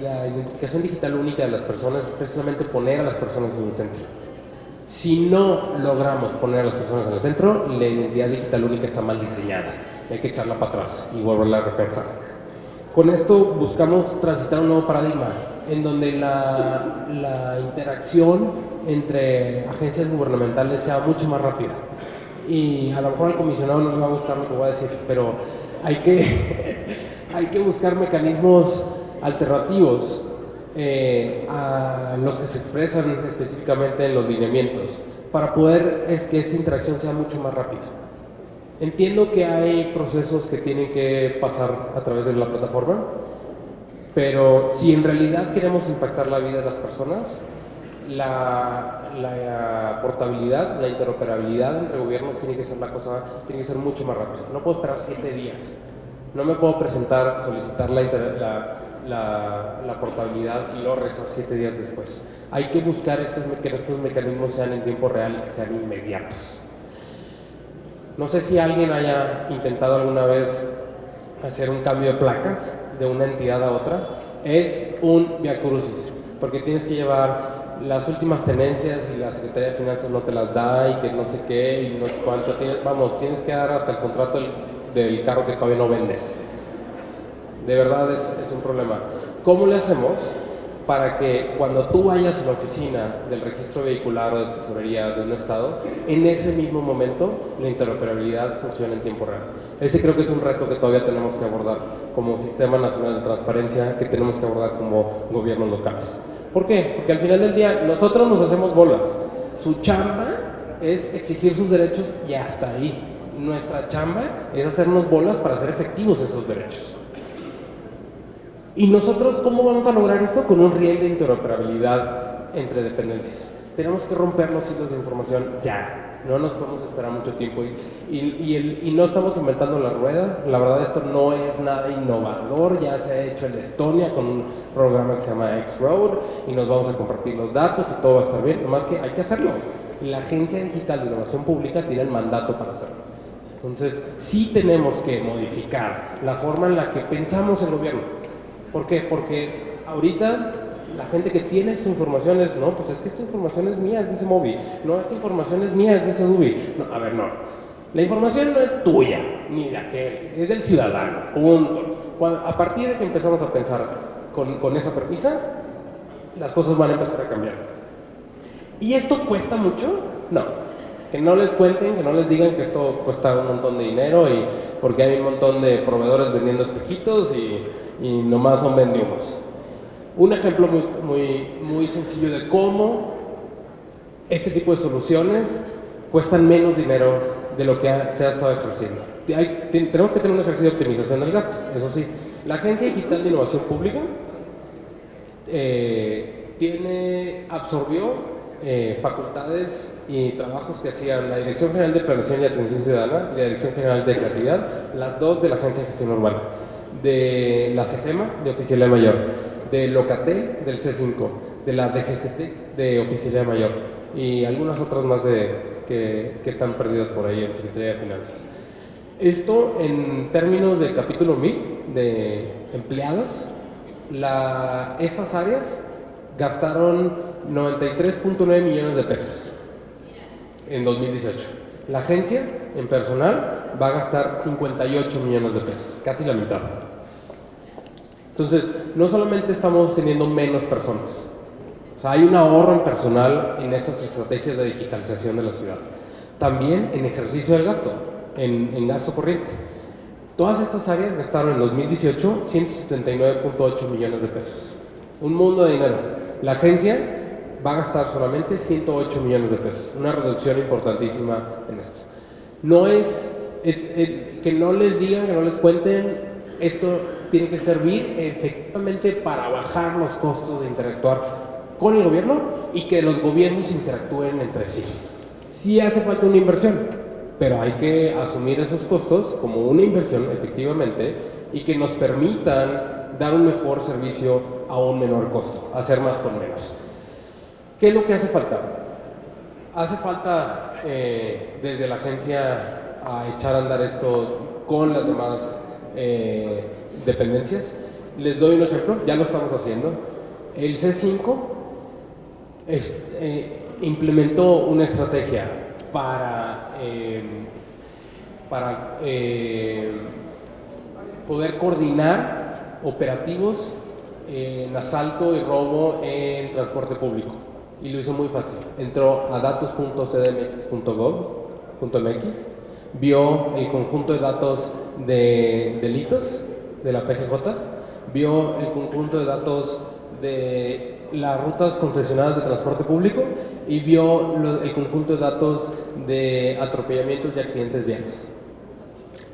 la identificación digital única de las personas es precisamente poner a las personas en el centro. Si no logramos poner a las personas en el centro, la identidad digital única está mal diseñada. Hay que echarla para atrás y volverla a repensar. Con esto buscamos transitar un nuevo paradigma en donde la interacción entre agencias gubernamentales sea mucho más rápida. Y a lo mejor al comisionado no le va a gustar lo que voy a decir, pero hay que buscar mecanismos alternativos a los que se expresan específicamente en los lineamientos para poder que esta interacción sea mucho más rápida. Entiendo que hay procesos que tienen que pasar a través de la plataforma, pero si en realidad queremos impactar la vida de las personas, la portabilidad, la interoperabilidad entre gobiernos tiene que ser tiene que ser mucho más rápida. No puedo esperar 7 días. No me puedo solicitar la portabilidad y luego regresar 7 días después. Hay que buscar que estos mecanismos sean en tiempo real y que sean inmediatos. No sé si alguien haya intentado alguna vez hacer un cambio de placas de una entidad a otra. Es un viacrucis, porque tienes que llevar las últimas tenencias y la Secretaría de Finanzas no te las da y que no sé qué y no sé cuánto. Tienes que dar hasta el contrato del carro que todavía no vendes. De verdad es un problema. ¿Cómo le hacemos para que cuando tú vayas a la oficina del registro vehicular o de tesorería de un estado, en ese mismo momento la interoperabilidad funcione en tiempo real? Ese creo que es un reto que todavía tenemos que abordar como Sistema Nacional de Transparencia, que tenemos que abordar como gobiernos locales. ¿Por qué? Porque al final del día nosotros nos hacemos bolas. Su chamba es exigir sus derechos y hasta ahí. Nuestra chamba es hacernos bolas para hacer efectivos esos derechos. ¿Y nosotros cómo vamos a lograr esto? Con un riel de interoperabilidad entre dependencias. Tenemos que romper los hilos de información ya. No nos podemos esperar mucho tiempo y no estamos inventando la rueda. La verdad, esto no es nada innovador. Ya se ha hecho en Estonia con un programa que se llama X-Road y nos vamos a compartir los datos y todo va a estar bien. Nomás que hay que hacerlo. La Agencia Digital de Innovación Pública tiene el mandato para hacerlo. Entonces, sí tenemos que modificar la forma en la que pensamos el gobierno. ¿Por qué? Porque ahorita la gente que tiene esa información es, no, pues es que esta información es mía, es de ese móvil. No, esta información es mía, es de ese UBI. No, a ver, no. La información no es tuya, ni de aquel, es del ciudadano, punto. A partir de que empezamos a pensar con esa premisa, las cosas van a empezar a cambiar. ¿Y esto cuesta mucho? No. Que no les cuenten, que no les digan que esto cuesta un montón de dinero y porque hay un montón de proveedores vendiendo espejitos y nomás son vendimos. Un ejemplo muy sencillo de cómo este tipo de soluciones cuestan menos dinero de lo que se ha estado ejerciendo. Tenemos que tener un ejercicio de optimización del gasto, eso sí. La Agencia Digital de Innovación Pública absorbió facultades y trabajos que hacían la Dirección General de Planeación y Atención Ciudadana y la Dirección General de Creatividad, las dos de la Agencia de Gestión Urbana, de la CEGEMA, de Oficialía Mayor, de Locatel, del C5, de la DGGT, de Oficialía Mayor, y algunas otras más que están perdidas por ahí en Secretaría de Finanzas. Esto en términos del capítulo 1000 de empleados, estas áreas gastaron 93.9 millones de pesos en 2018. La agencia en personal va a gastar 58 millones de pesos, casi la mitad. Entonces, no solamente estamos teniendo menos personas, O sea, hay un ahorro en personal en estas estrategias de digitalización de la ciudad. También en ejercicio del gasto, en gasto corriente. Todas estas áreas gastaron en 2018 179.8 millones de pesos. Un mundo de dinero. La agencia va a gastar solamente 108 millones de pesos. Una reducción importantísima en esto. No es que no les digan, que no les cuenten, esto tiene que servir efectivamente para bajar los costos de interactuar con el gobierno y que los gobiernos interactúen entre sí. Sí hace falta una inversión, pero hay que asumir esos costos como una inversión efectivamente y que nos permitan dar un mejor servicio a un menor costo, hacer más con menos. ¿Qué es lo que hace falta? Hace falta desde la agencia a echar a andar esto con las demás dependencias. Les doy un ejemplo, ya lo estamos haciendo. El C5 implementó una estrategia para poder coordinar operativos en asalto y robo en transporte público. Y lo hizo muy fácil. Entró a datos.cdmx.gov.mx, vio el conjunto de datos de delitos de la PGJ, vio el conjunto de datos de las rutas concesionadas de transporte público y vio el conjunto de datos de atropellamientos y accidentes viales.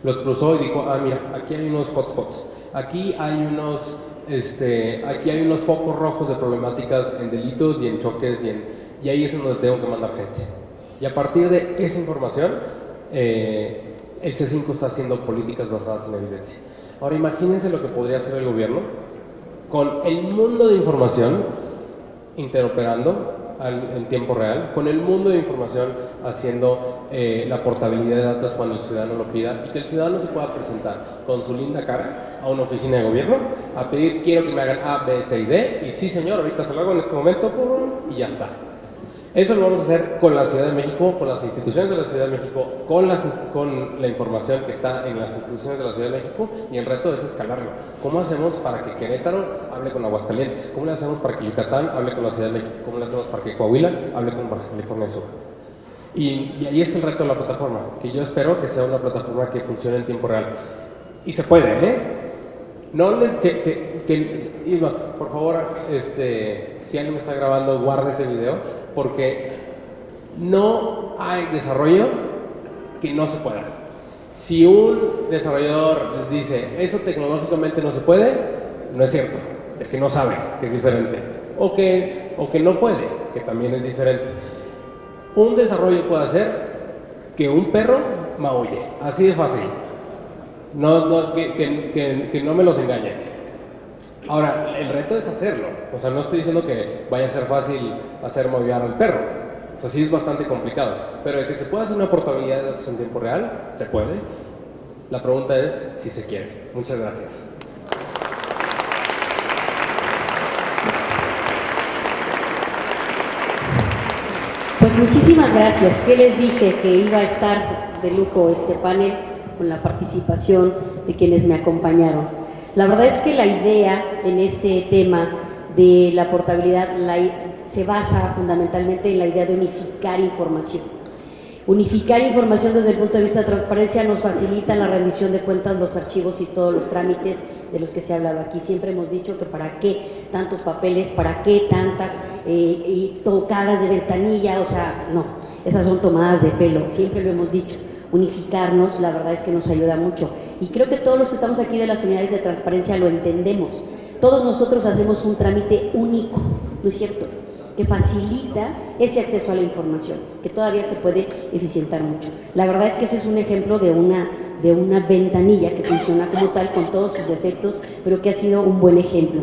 Los cruzó y dijo, mira, aquí hay unos hotspots, aquí hay unos focos rojos de problemáticas en delitos y en choques y ahí es donde tengo que mandar gente. Y a partir de esa información, el C5 está haciendo políticas basadas en evidencia. Ahora imagínense lo que podría hacer el gobierno con el mundo de información interoperando en tiempo real, con el mundo de información haciendo la portabilidad de datos cuando el ciudadano lo pida y que el ciudadano se pueda presentar con su linda cara a una oficina de gobierno a pedir, quiero que me hagan A, B, C y D, y sí señor, ahorita se lo hago en este momento, y ya está. Eso lo vamos a hacer con la Ciudad de México, con las instituciones de la Ciudad de México, con la información que está en las instituciones de la Ciudad de México, y el reto es escalarlo. ¿Cómo hacemos para que Querétaro hable con Aguascalientes? ¿Cómo le hacemos para que Yucatán hable con la Ciudad de México? ¿Cómo le hacemos para que Coahuila hable con Baja California Sur? Y ahí está el reto de la plataforma, que yo espero que sea una plataforma que funcione en tiempo real. Y se puede, ¿eh? No les... Ismas, por favor, si alguien me está grabando, guarde ese video, porque no hay desarrollo que no se pueda. Si un desarrollador les dice, eso tecnológicamente no se puede, no es cierto, es que no sabe, que es diferente, o que no puede, que también es diferente. Un desarrollo puede hacer que un perro maulle, así de fácil, que no me los engañen. Ahora, el reto es hacerlo. O sea, no estoy diciendo que vaya a ser fácil hacer maullar al perro. O sea, sí es bastante complicado. Pero de que se pueda hacer una portabilidad de datos en tiempo real, se puede. La pregunta es si se quiere. Muchas gracias. Pues muchísimas gracias. ¿Qué les dije? Que iba a estar de lujo este panel con la participación de quienes me acompañaron. La verdad es que la idea en este tema de la portabilidad se basa fundamentalmente en la idea de unificar información. Unificar información desde el punto de vista de transparencia nos facilita la rendición de cuentas, los archivos y todos los trámites de los que se ha hablado aquí. Siempre hemos dicho que para qué tantos papeles, para qué tantas tocadas de ventanilla, o sea, no, esas son tomadas de pelo, siempre lo hemos dicho. Unificarnos, la verdad es que nos ayuda mucho. Y creo que todos los que estamos aquí de las unidades de transparencia lo entendemos. Todos nosotros hacemos un trámite único, ¿no es cierto?, que facilita ese acceso a la información, que todavía se puede eficientar mucho. La verdad es que ese es un ejemplo de una ventanilla que funciona como tal, con todos sus defectos, pero que ha sido un buen ejemplo.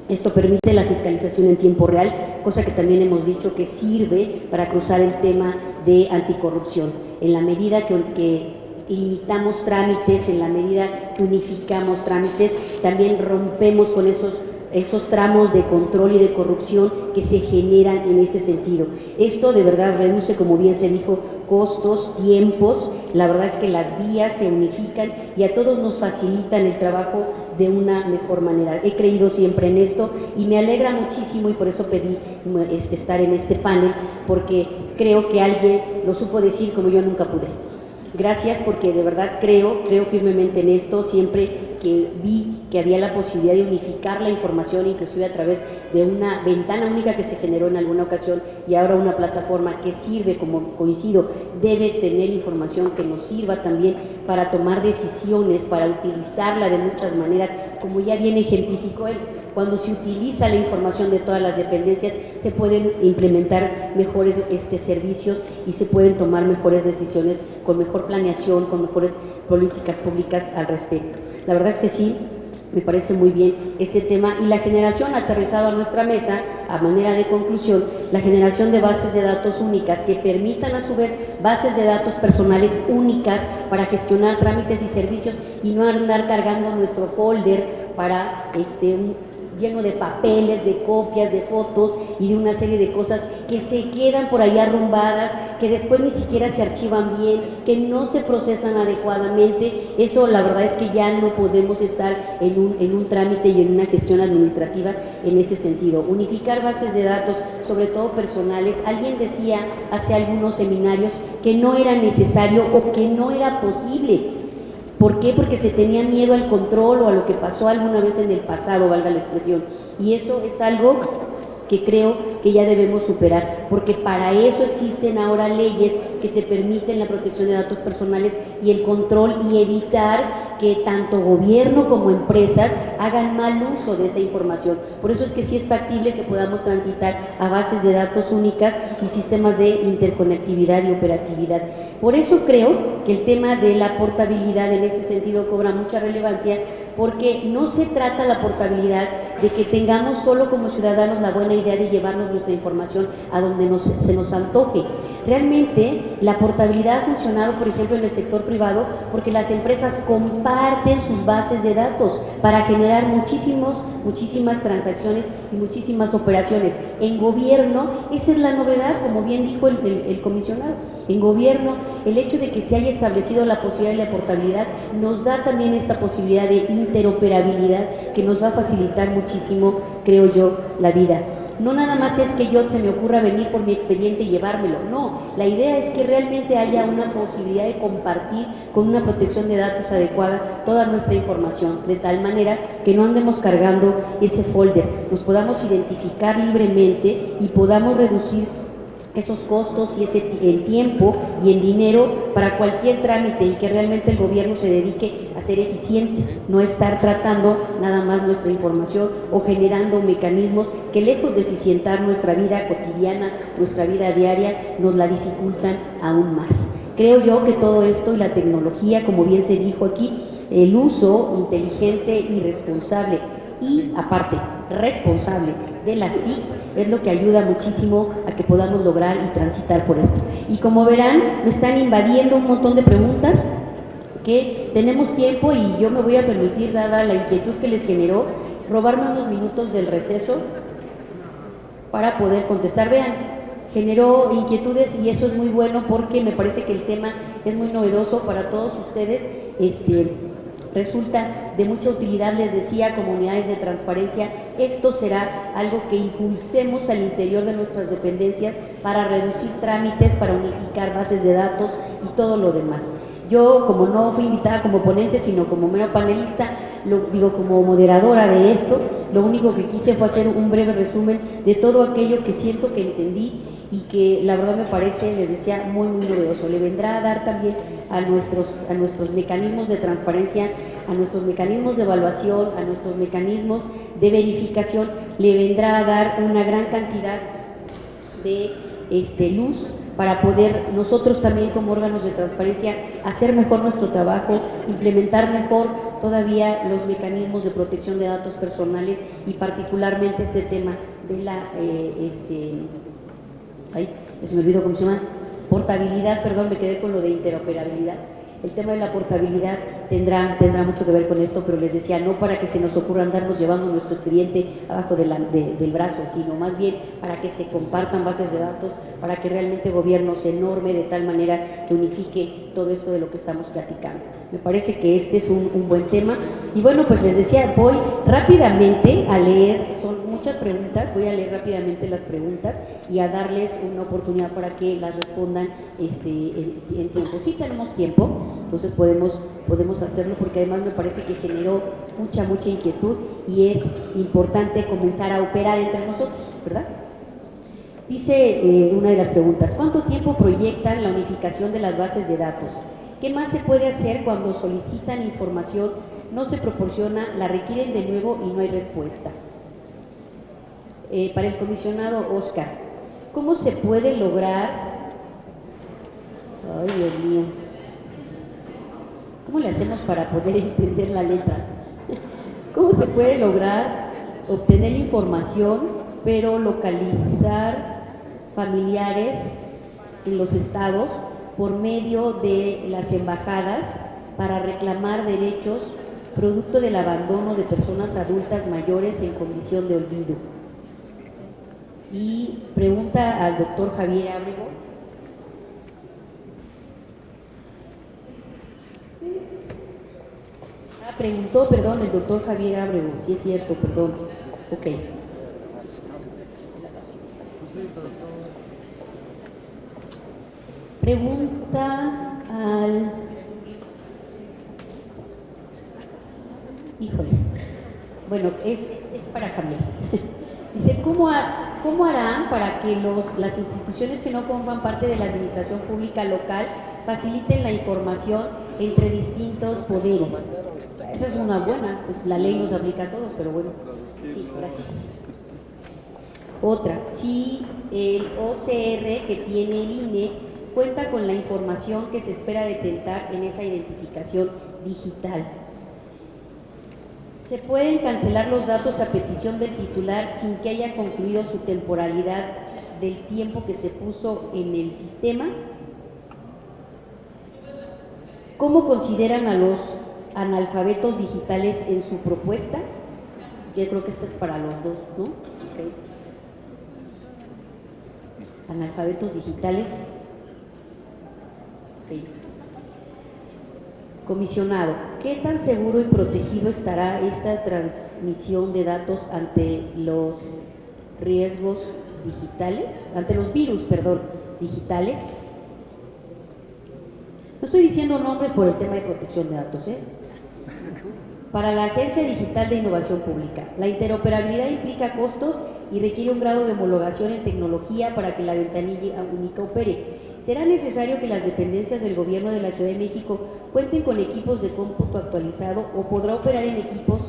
Esto permite la fiscalización en tiempo real, cosa que también hemos dicho que sirve para cruzar el tema de anticorrupción. En la medida que limitamos trámites, en la medida que unificamos trámites, también rompemos con esos tramos de control y de corrupción que se generan en ese sentido. Esto de verdad reduce, como bien se dijo, costos, tiempos. La verdad es que las vías se unifican y a todos nos facilitan el trabajo de una mejor manera. He creído siempre en esto y me alegra muchísimo, y por eso pedí estar en este panel, porque creo que alguien lo supo decir como yo nunca pude. Gracias, porque de verdad creo firmemente en esto. Siempre que vi que había la posibilidad de unificar la información, inclusive a través de una ventana única que se generó en alguna ocasión, y ahora una plataforma que sirve, como coincido, debe tener información que nos sirva también para tomar decisiones, para utilizarla de muchas maneras, como ya bien ejemplificó él. Cuando se utiliza la información de todas las dependencias, se pueden implementar mejores servicios y se pueden tomar mejores decisiones con mejor planeación, con mejores políticas públicas al respecto. La verdad es que sí, me parece muy bien este tema, y la generación aterrizado a nuestra mesa, a manera de conclusión, la generación de bases de datos únicas que permitan a su vez bases de datos personales únicas para gestionar trámites y servicios y no andar cargando nuestro folder para lleno de papeles, de copias, de fotos y de una serie de cosas que se quedan por ahí arrumbadas, que después ni siquiera se archivan bien, que no se procesan adecuadamente. Eso la verdad es que ya no podemos estar en un trámite y en una gestión administrativa en ese sentido. Unificar bases de datos, sobre todo personales. Alguien decía hace algunos seminarios que no era necesario o que no era posible. ¿Por qué? Porque se tenía miedo al control o a lo que pasó alguna vez en el pasado, valga la expresión. Y eso es algo que creo que ya debemos superar, porque para eso existen ahora leyes que te permiten la protección de datos personales y el control, y evitar que tanto gobierno como empresas hagan mal uso de esa información. Por eso es que sí es factible que podamos transitar a bases de datos únicas y sistemas de interconectividad y operatividad. Por eso creo que el tema de la portabilidad en ese sentido cobra mucha relevancia, porque no se trata la portabilidad de que tengamos solo como ciudadanos la buena idea de llevarnos nuestra información a donde se nos antoje. Realmente la portabilidad ha funcionado, por ejemplo, en el sector privado, porque las empresas comparten sus bases de datos para generar muchísimas transacciones y muchísimas operaciones. En gobierno, esa es la novedad, como bien dijo el comisionado. En gobierno, el hecho de que se haya establecido la posibilidad de la portabilidad nos da también esta posibilidad de interoperabilidad que nos va a facilitar muchísimo, creo yo, la vida. No nada más es que yo se me ocurra venir por mi expediente y llevármelo, no, la idea es que realmente haya una posibilidad de compartir con una protección de datos adecuada toda nuestra información, de tal manera que no andemos cargando ese folder, nos podamos identificar libremente y podamos reducir esos costos y el tiempo y el dinero para cualquier trámite, y que realmente el gobierno se dedique a ser eficiente, no estar tratando nada más nuestra información o generando mecanismos que, lejos de eficientar nuestra vida cotidiana, nuestra vida diaria, nos la dificultan aún más. Creo yo que todo esto y la tecnología, como bien se dijo aquí, el uso inteligente y responsable, y aparte responsable de las TICs, es lo que ayuda muchísimo a que podamos lograr y transitar por esto. Y como verán, me están invadiendo un montón de preguntas, que tenemos tiempo y yo me voy a permitir, dada la inquietud que les generó, robarme unos minutos del receso para poder contestar. Vean, generó inquietudes y eso es muy bueno, porque me parece que el tema es muy novedoso para todos ustedes. Resulta de mucha utilidad, les decía, comunidades de transparencia. Esto será algo que impulsemos al interior de nuestras dependencias para reducir trámites, para unificar bases de datos y todo lo demás. Yo, como no fui invitada como ponente, sino como mero panelista, como moderadora de esto, lo único que quise fue hacer un breve resumen de todo aquello que siento que entendí y que la verdad me parece, les decía, muy novedoso. Le vendrá a dar también a nuestros mecanismos de transparencia, a nuestros mecanismos de evaluación, a nuestros mecanismos de verificación, le vendrá a dar una gran cantidad de luz para poder nosotros también, como órganos de transparencia, hacer mejor nuestro trabajo, implementar mejor todavía los mecanismos de protección de datos personales, y particularmente este tema de la se me olvidó cómo se llama, portabilidad, perdón, me quedé con lo de interoperabilidad. El tema de la portabilidad tendrá mucho que ver con esto, pero les decía, no para que se nos ocurra andarnos llevando nuestro expediente abajo del brazo, sino más bien para que se compartan bases de datos, para que realmente el gobierno se norme de tal manera que unifique todo esto de lo que estamos platicando. Me parece que este es un buen tema. Y bueno, pues les decía, voy rápidamente a leer, son muchas preguntas, voy a leer rápidamente las preguntas y a darles una oportunidad para que las respondan en tiempo. Sí tenemos tiempo, entonces podemos hacerlo porque además me parece que generó mucha inquietud y es importante comenzar a operar entre nosotros, ¿verdad? Dice una de las preguntas, ¿cuánto tiempo proyectan la unificación de las bases de datos? ¿Qué más se puede hacer cuando solicitan información, no se proporciona, la requieren de nuevo y no hay respuesta? Para el comisionado Oscar, ¿cómo se puede lograr? Ay, Dios mío. ¿Cómo le hacemos para poder entender la letra? ¿Cómo se puede lograr obtener información, pero localizar familiares en los estados por medio de las embajadas para reclamar derechos producto del abandono de personas adultas mayores en condición de olvido? Y pregunta al doctor Javier Ábrego. Preguntó, perdón, el doctor Javier Ábrego, sí es cierto, perdón. Ok. Pregunta al... Híjole. Bueno, es para Javier. Dice, ¿cómo harán para que las instituciones que no forman parte de la administración pública local faciliten la información entre distintos poderes? Esa es una buena, pues la ley nos aplica a todos, pero bueno, sí, gracias. Otra, si el OCR que tiene el INE cuenta con la información que se espera detectar en esa identificación digital. ¿Se pueden cancelar los datos a petición del titular sin que haya concluido su temporalidad del tiempo que se puso en el sistema? ¿Cómo consideran a los analfabetos digitales en su propuesta? Yo creo que esta es para los dos, ¿no? Okay. Analfabetos digitales. Okay. Comisionado, ¿qué tan seguro y protegido estará esta transmisión de datos ante los riesgos digitales? Ante los virus, perdón, digitales. No estoy diciendo nombres por el tema de protección de datos, ¿eh? Para la Agencia Digital de Innovación Pública, la interoperabilidad implica costos y requiere un grado de homologación en tecnología para que la ventanilla única opere. ¿Será necesario que las dependencias del Gobierno de la Ciudad de México cuenten con equipos de cómputo actualizado o podrá operar en equipos,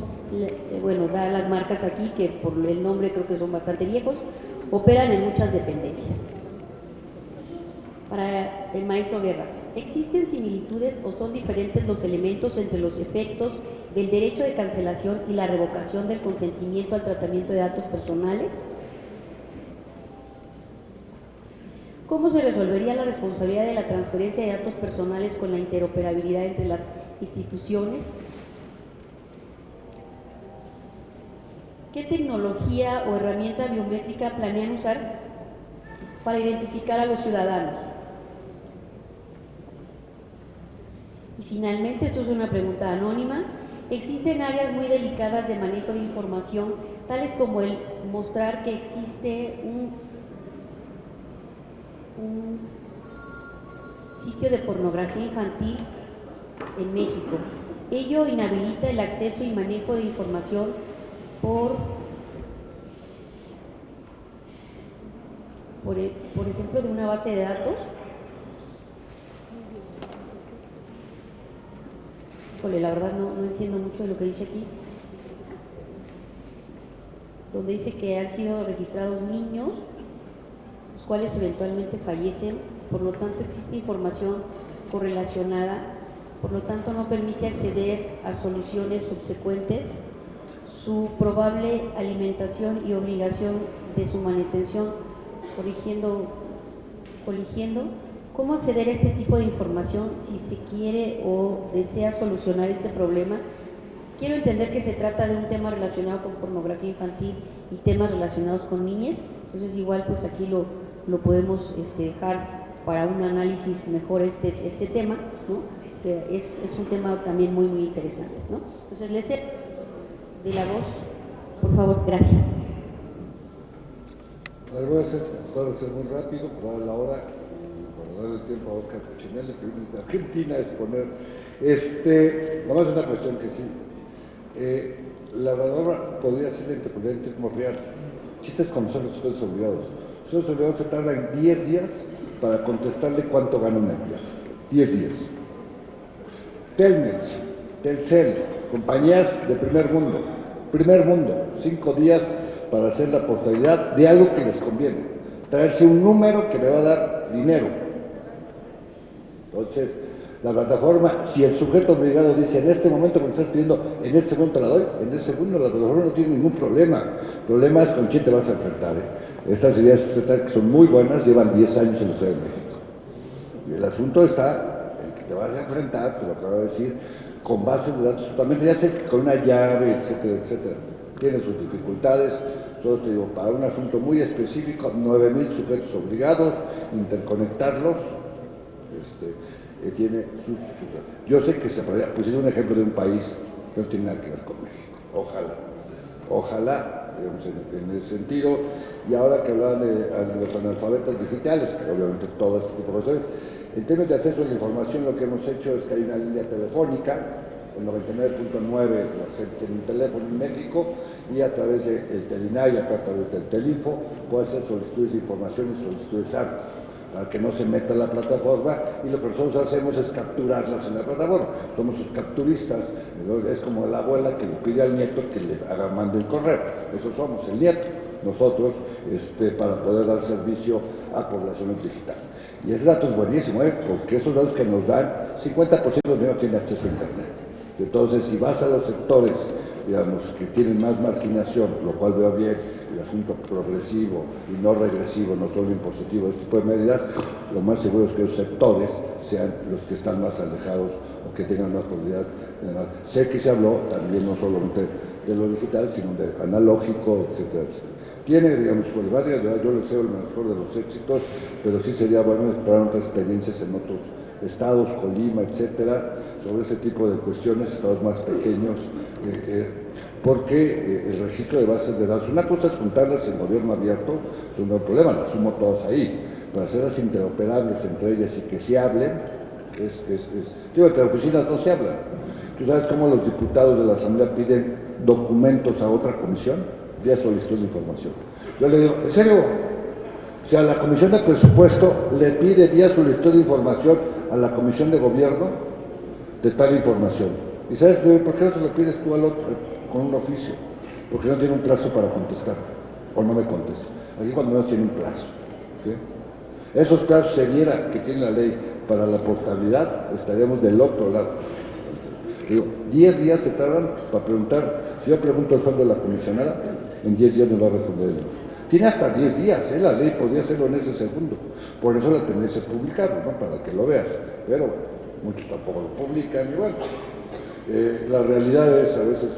bueno, da las marcas aquí que por el nombre creo que son bastante viejos, operan en muchas dependencias? Para el maestro Guerra, ¿existen similitudes o son diferentes los elementos entre los efectos del derecho de cancelación y la revocación del consentimiento al tratamiento de datos personales? ¿Cómo se resolvería la responsabilidad de la transferencia de datos personales con la interoperabilidad entre las instituciones? ¿Qué tecnología o herramienta biométrica planean usar para identificar a los ciudadanos? Y finalmente, esto es una pregunta anónima, existen áreas muy delicadas de manejo de información, tales como el mostrar que existe un sitio de pornografía infantil en México. Ello inhabilita el acceso y manejo de información por ejemplo, de una base de datos. Híjole, la verdad no entiendo mucho de lo que dice aquí. Donde dice que han sido registrados niños, los cuales eventualmente fallecen, por lo tanto existe información correlacionada, por lo tanto no permite acceder a soluciones subsecuentes, su probable alimentación y obligación de su manutención, coligiendo. ¿Cómo acceder a este tipo de información si se quiere o desea solucionar este problema? Quiero entender que se trata de un tema relacionado con pornografía infantil y temas relacionados con niñas, entonces igual pues aquí lo podemos dejar para un análisis mejor este tema, ¿no? que es un tema también muy, muy interesante, ¿no? Entonces, les cedo de la voz, por favor, gracias. Voy a ser muy rápido, para dar la hora, para darle tiempo a Oscar Cuchinelli, que viene de Argentina a exponer. Nomás una cuestión que sí. La verdad podría ser interpretatismo real. Chistes como son los sujetos obligados. Los sujetos obligados se tardan 10 días para contestarle cuánto gana un empleado. 10 días. Telmex, Telcel, compañías de primer mundo, 5 días para hacer la portabilidad de algo que les conviene, traerse un número que le va a dar dinero. Entonces, la plataforma, si el sujeto obligado dice en este momento que me estás pidiendo, en este segundo te la doy, en este segundo la plataforma no tiene ningún problema. El problema es con quién te vas a enfrentar. Estas ideas que son muy buenas, llevan 10 años en la Ciudad de México. Y el asunto está en que te vas a enfrentar, te lo acabo de decir, con bases de datos totalmente, ya sé que con una llave, etcétera, etcétera. Tiene sus dificultades, solo te digo, para un asunto muy específico, 9,000 sujetos obligados, interconectarlos, tiene sus. Yo sé que se podría, pues es un ejemplo de un país que no tiene nada que ver con México, ojalá, digamos, en ese sentido. Y ahora que hablaban de los analfabetas digitales, que obviamente todo este tipo de cosas, en términos de acceso a la información, lo que hemos hecho es que hay una línea telefónica, el 99.9, la gente tiene un teléfono en México, y a través del Telinay, a través del Telinfo, puede hacer solicitudes de información y solicitudes ARPA, para que no se meta en la plataforma, y lo que nosotros hacemos es capturarlas en la plataforma. Somos sus capturistas, es como la abuela que le pide al nieto que le mande el correo, eso somos, el nieto, nosotros, para poder dar servicio a poblaciones digitales. Y ese dato es buenísimo, porque esos datos que nos dan, 50% de los niños tienen acceso a Internet. Entonces, si vas a los sectores, digamos, que tienen más marginación, lo cual veo bien, el asunto progresivo y no regresivo, no solo impositivo, este tipo de medidas, lo más seguro es que los sectores sean los que están más alejados o que tengan más probabilidad. Sé que se habló también no solamente de lo digital, sino de analógico, etcétera, etcétera. Tiene, digamos, problemáticas, yo les deseo el mejor de los éxitos, pero sí sería bueno esperar otras experiencias en otros estados, Colima, etcétera, sobre este tipo de cuestiones, estados más pequeños, porque el registro de bases de datos, una cosa es juntarlas en gobierno abierto, es un problema, las sumo todas ahí, para hacerlas interoperables entre ellas y que se hablen, digo, entre oficinas no se hablan. ¿Tú sabes cómo los diputados de la Asamblea piden documentos a otra comisión? Vía solicitud de información. Yo le digo, ¿en serio? O sea, la Comisión de Presupuesto le pide vía solicitud de información a la Comisión de Gobierno de tal información. ¿Y sabes por qué no se lo pides tú al otro con un oficio? Porque no tiene un plazo para contestar, o no me contesta. Aquí cuando menos tiene un plazo. ¿Sí? Esos plazos se diera que tiene la ley para la portabilidad, estaríamos del otro lado. Digo, 10 días se tardan para preguntar. Si yo pregunto el sueldo de la comisionada, en 10 días me va a responder él. Tiene hasta 10 días, la ley podría hacerlo en ese segundo. Por eso la tenés que publicar, ¿no? Para que lo veas. Pero muchos tampoco lo publican, y bueno. La realidad es a veces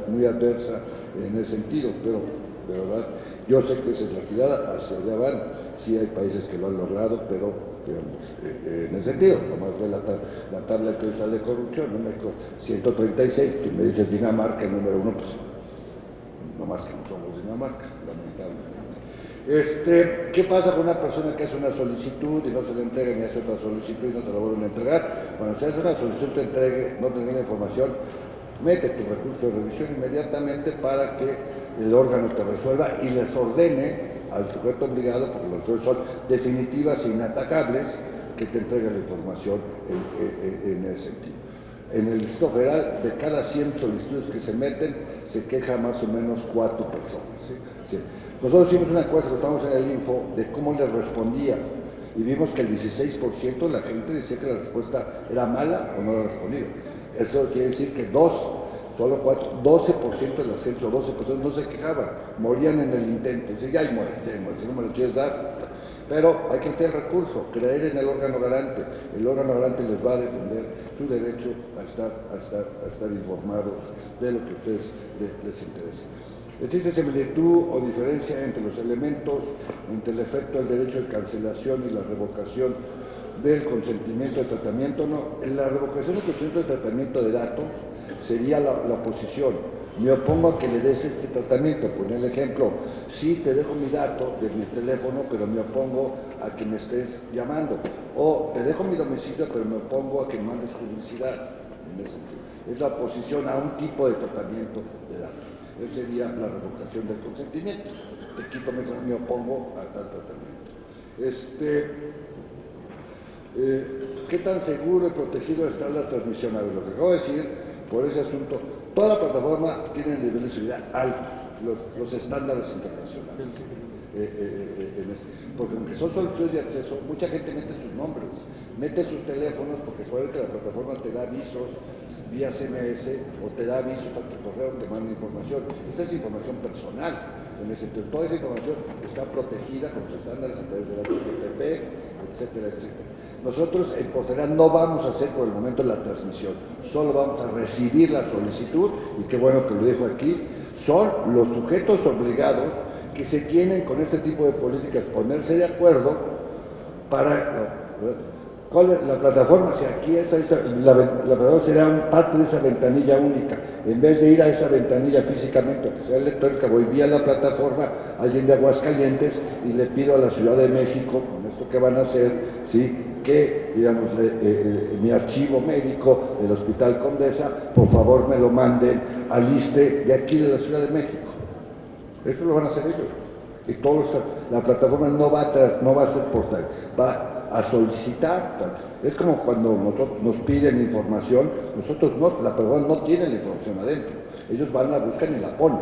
muy adversa en ese sentido, pero de verdad, yo sé que esa es la tirada, hacia allá van. Sí hay países que lo han logrado, pero digamos, en ese sentido, nomás ve la tabla que sale de corrupción, ¿no? México 136, que me dices Dinamarca, el número 1, pues nomás que no somos Dinamarca, lamentablemente. ¿Qué pasa con una persona que hace una solicitud y no se le entrega, ni hace otra solicitud y no se la vuelven a entregar? Cuando se hace una solicitud, te entregue, no tenga la información, mete tu recurso de revisión inmediatamente para que el órgano te resuelva y les ordene al sujeto obligado, porque los dos son definitivas e inatacables, que te entreguen la información en ese sentido. En el Distrito Federal, de cada 100 solicitudes que se meten, se queja más o menos 4 personas. ¿Sí? Sí. Nosotros hicimos una encuesta, estamos en el Info, de cómo les respondía, y vimos que el 16% de la gente decía que la respuesta era mala o no la respondía. Eso quiere decir que solo 12% de las gentes o 12% no se quejaban, morían en el intento. Dicen, ya muere, si no me lo quieres dar. Pero hay que tener recurso, creer en el órgano garante. El órgano garante les va a defender su derecho a estar informados de lo que a ustedes les interesa. Existe similitud o diferencia entre los elementos, entre el efecto del derecho de cancelación y la revocación del consentimiento de tratamiento, no. En la revocación del consentimiento de tratamiento de datos sería la oposición. Me opongo a que le des este tratamiento. Poner el ejemplo, sí te dejo mi dato de mi teléfono, pero me opongo a que me estés llamando. O te dejo mi domicilio, pero me opongo a que mandes publicidad. En ese sentido. Es la oposición a un tipo de tratamiento de datos. Esa sería la revocación del consentimiento. Te quito, me opongo a tal tratamiento. ¿Qué tan seguro y protegido está la transmisión? A ver, lo que acabo de decir, por ese asunto, toda la plataforma tiene niveles de seguridad altos, los estándares internacionales. Porque aunque son solicitudes de acceso, mucha gente mete sus nombres, mete sus teléfonos, porque puede que la plataforma te da avisos vía SMS o te da avisos a tu correo, te manda información. Esa es información personal. En ese sentido, toda esa información está protegida con los estándares a través de la HTTP, etcétera, etcétera. Nosotros en Portería no vamos a hacer por el momento la transmisión, solo vamos a recibir la solicitud, y qué bueno que lo dejo aquí, son los sujetos obligados que se tienen con este tipo de políticas ponerse de acuerdo para... ¿Cuál es la plataforma? Si aquí está, la plataforma será parte de esa ventanilla única. En vez de ir a esa ventanilla físicamente, que sea electrónica, voy vía la plataforma, alguien de Aguascalientes, y le pido a la Ciudad de México, con esto que van a hacer, ¿sí?, que, digamos, mi archivo médico del Hospital Condesa, por favor me lo manden al ISSSTE de aquí de la Ciudad de México. Eso lo van a hacer ellos. Y la plataforma no va a ser portal, va a solicitar. Es como cuando nos piden información, nosotros no, la plataforma no tiene la información adentro. Ellos van, la buscan y la ponen,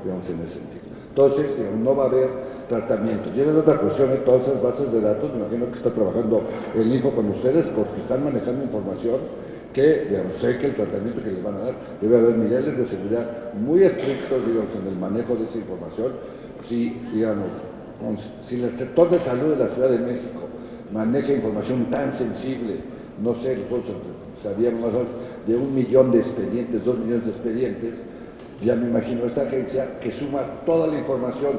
digamos, en ese sentido. Entonces, digamos, no va a haber tratamiento. Y es otra cuestión de todas esas bases de datos, me imagino que está trabajando el INFO con ustedes porque están manejando información que, digamos, sé que el tratamiento que les van a dar debe haber niveles de seguridad muy estrictos, digamos, en el manejo de esa información. Si, digamos, si el sector de salud de la Ciudad de México maneja información tan sensible, no sé, nosotros sabíamos más o menos de 1 millón de expedientes, 2 millones de expedientes, ya me imagino esta agencia que suma toda la información,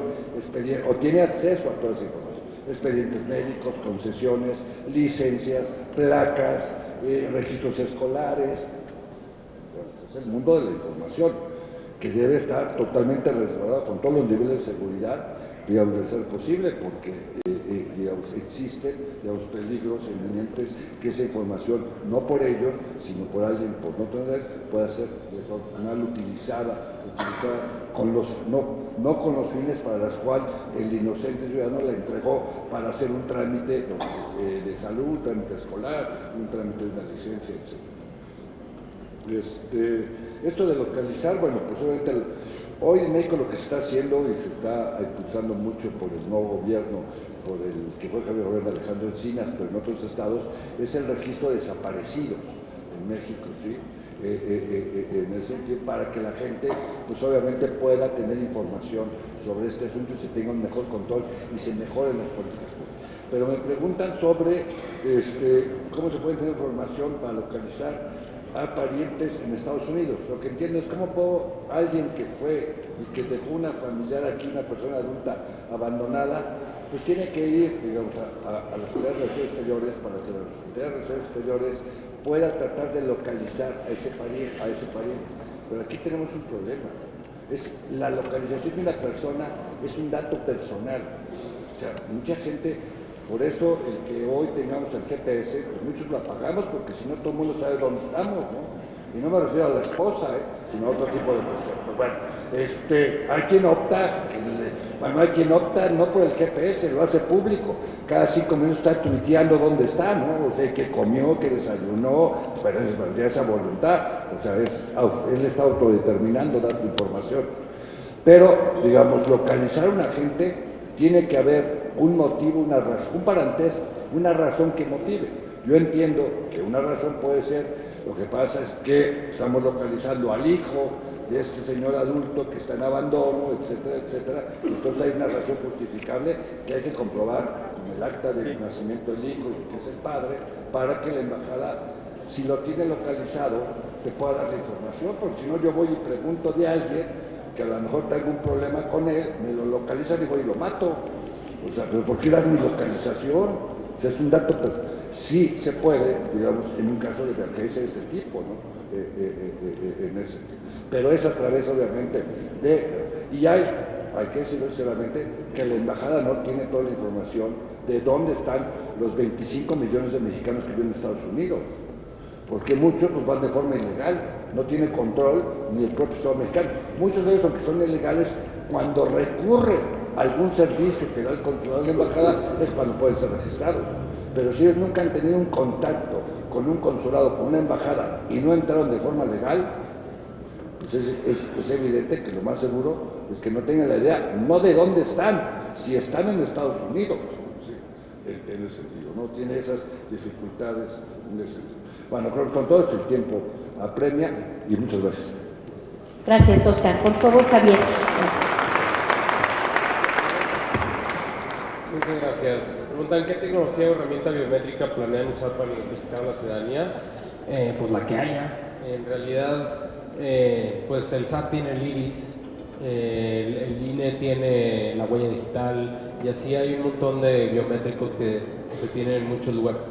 o tiene acceso a toda esa información, expedientes médicos, concesiones, licencias, placas, registros escolares. Es el mundo de la información que debe estar totalmente resguardado con todos los niveles de seguridad, digamos, de ser posible, porque digamos, existen, digamos, peligros inminentes que esa información, no por ellos, sino por alguien por no tener, pueda ser mal utilizada con no con los fines para los cuales el inocente ciudadano la entregó para hacer un trámite de salud, un trámite escolar, un trámite de una licencia, etc. Esto de localizar, bueno, pues obviamente hoy en México lo que se está haciendo y se está impulsando mucho por el nuevo gobierno, por el que fue el gobierno de Alejandro Encinas, pero en otros estados, es el registro de desaparecidos en México, ¿sí? En ese sentido, para que la gente, pues obviamente pueda tener información sobre este asunto y se tenga un mejor control y se mejoren las políticas públicas. Pero me preguntan sobre cómo se puede tener información para localizar a parientes en Estados Unidos. Lo que entiendo es cómo puedo, alguien que fue y que dejó una familiar aquí, una persona adulta abandonada, pues tiene que ir, digamos, a las Secretarías de Relaciones Exteriores para que las Secretarías de Relaciones Exteriores pueda tratar de localizar a ese pariente. Pero aquí tenemos un problema. La localización de una persona es un dato personal. O sea, mucha gente, por eso el que hoy tengamos el GPS, pues muchos lo apagamos porque si no todo el mundo sabe dónde estamos, ¿no? Y no me refiero a la esposa, sino a otro tipo de personas. Pues bueno, hay quien opta, no por el GPS, lo hace público. Cada 5 minutos está tuiteando dónde está, ¿no? O sea, que comió, que desayunó, pero es esa voluntad. O sea, él está autodeterminando, dar su información. Pero, digamos, localizar a una gente tiene que haber un motivo, una razón, un parentesco, una razón que motive. Yo entiendo que una razón puede ser, lo que pasa es que estamos localizando al hijo de este señor adulto que está en abandono, etcétera, etcétera. Entonces hay una razón justificable que hay que comprobar con el acta de nacimiento del hijo, que es el padre, para que la embajada, si lo tiene localizado, te pueda dar la información, porque si no yo voy y pregunto de alguien que a lo mejor tengo un problema con él, me lo localiza y digo, y lo mato. O sea, pero ¿por qué dar mi localización? O sea, es un dato, sí se puede, digamos, en un caso de emergencia de este tipo, ¿no? En ese sentido. Pero es a través, obviamente, y hay que decirlo sinceramente, que la embajada no tiene toda la información de dónde están los 25 millones de mexicanos que viven en Estados Unidos, porque muchos pues, van de forma ilegal, no tiene control ni el propio Estado mexicano. Muchos de ellos, aunque son ilegales, cuando recurren a algún servicio que da el consulado de la embajada, es cuando pueden ser registrados. Pero si ellos nunca han tenido un contacto con un consulado, con una embajada, y no entraron de forma legal, pues es evidente que lo más seguro es que no tengan la idea, no de dónde están, si están en Estados Unidos, sí, en ese sentido, no tiene esas dificultades en ese sentido. Bueno, creo que con todo esto el tiempo apremia y muchas gracias. Gracias, Oscar. Por favor, Javier. Muchas gracias. Preguntan, ¿qué tecnología o herramienta biométrica planean usar para identificar a la ciudadanía? Pues la que haya. En realidad, pues el SAT tiene el iris, el INE tiene la huella digital, y así hay un montón de biométricos que se tienen en muchos lugares.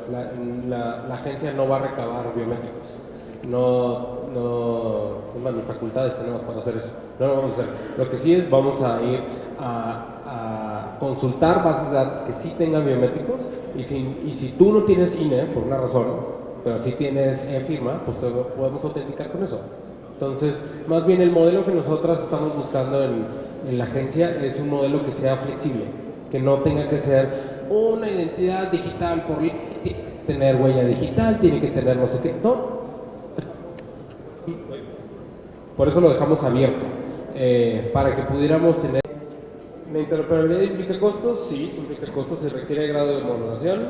La agencia no va a recabar biométricos. Es más, ni facultades tenemos para hacer eso. No lo vamos a hacer. Lo que sí es, vamos a ir a consultar bases de datos que sí tengan biométricos, y si tú no tienes INE, por una razón, pero si tienes firma, pues te podemos autenticar con eso. Entonces, más bien el modelo que nosotras estamos buscando en la agencia es un modelo que sea flexible, que no tenga que ser una identidad digital por ley, tiene que tener huella digital, tiene que tener no sé qué, no. Por eso lo dejamos abierto, para que pudiéramos tener. ¿La interoperabilidad implica costos? Sí, implica costos, se requiere grado de homologación,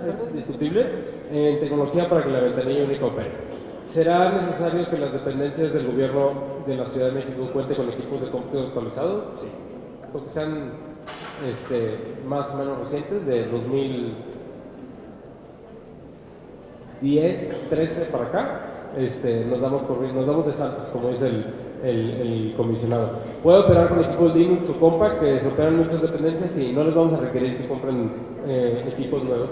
es discutible, en tecnología para que la ventanilla única opere. ¿Será necesario que las dependencias del gobierno de la Ciudad de México cuenten con equipos de cómputo actualizados? Sí, porque sean más o menos recientes, de 2010, 13 para acá, nos damos de saltos, como dice el comisionado. Puede operar con equipos Linux o Compact que se operan en muchas dependencias y no les vamos a requerir que compren equipos nuevos.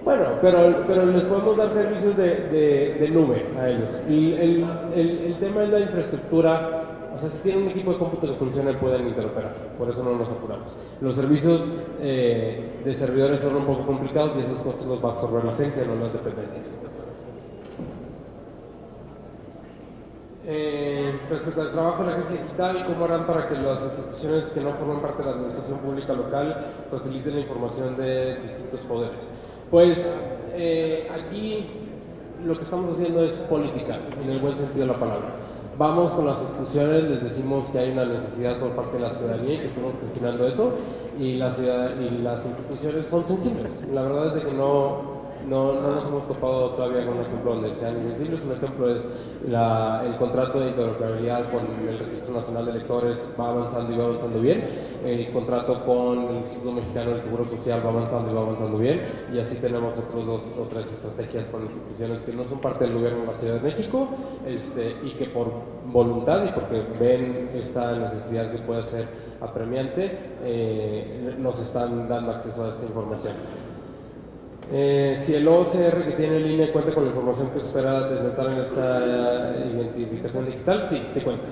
Bueno, pero les podemos dar servicios de nube a ellos. Y el tema es la infraestructura. O sea, si tienen un equipo de cómputo que funcione, pueden interoperar. Por eso no nos apuramos. Los servicios de servidores son un poco complicados y esos costos los va a absorber la agencia, no las dependencias. Respecto al trabajo de la agencia digital, ¿cómo harán para que las instituciones que no forman parte de la administración pública local faciliten la información de distintos poderes? Pues aquí lo que estamos haciendo es política, en el buen sentido de la palabra. Vamos con las instituciones, les decimos que hay una necesidad por parte de la ciudadanía y que estamos gestionando eso, y las instituciones son sensibles. La verdad es de que no nos hemos topado todavía con un ejemplo donde sean insensibles. Un ejemplo es el contrato de interoperabilidad con el Registro Nacional de Electores, va avanzando y va avanzando bien. El contrato con el Instituto Mexicano del Seguro Social va avanzando y va avanzando bien. Y así tenemos otros 2 o 3 estrategias con instituciones que no son parte del gobierno de la Ciudad de México, y que por voluntad y porque ven esta necesidad que puede ser apremiante, nos están dando acceso a esta información. Si el OCR que tiene el INE cuenta con la información que se espera desvelar en esta identificación digital, sí, se cuenta.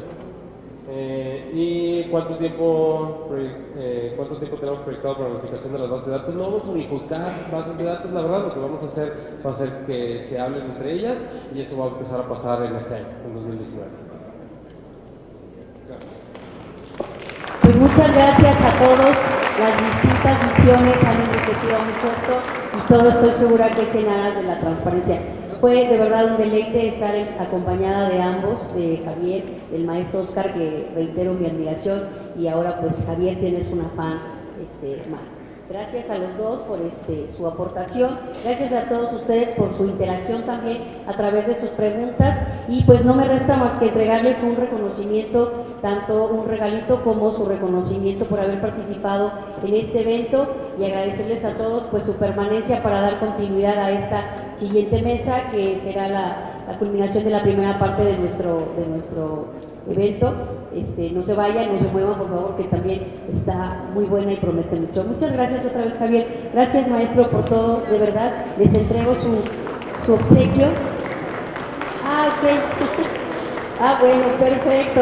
¿Y cuánto tiempo tenemos proyectado para la unificación de las bases de datos? No vamos a unificar bases de datos, la verdad. Lo que vamos a hacer va a ser que se hablen entre ellas, y eso va a empezar a pasar en este año, en 2019. Gracias. Pues muchas gracias a todos. Las distintas visiones han enriquecido mucho esto, y todo estoy segura que es en aras de la transparencia. Fue de verdad un deleite estar acompañada de ambos, de Javier, del maestro Oscar, que reitero mi admiración, y ahora pues Javier tienes un afán más. Gracias a los dos por su aportación, gracias a todos ustedes por su interacción también a través de sus preguntas, y pues no me resta más que entregarles un reconocimiento, tanto un regalito como su reconocimiento por haber participado en este evento, y agradecerles a todos pues su permanencia para dar continuidad a esta siguiente mesa, que será la culminación de la primera parte de nuestro evento. no se vayan, no se muevan, por favor, que también está muy buena y promete mucho. Muchas gracias otra vez, Javier. Gracias, maestro, por todo, de verdad. Les entrego su obsequio. Ah, ok. Ah, bueno, perfecto.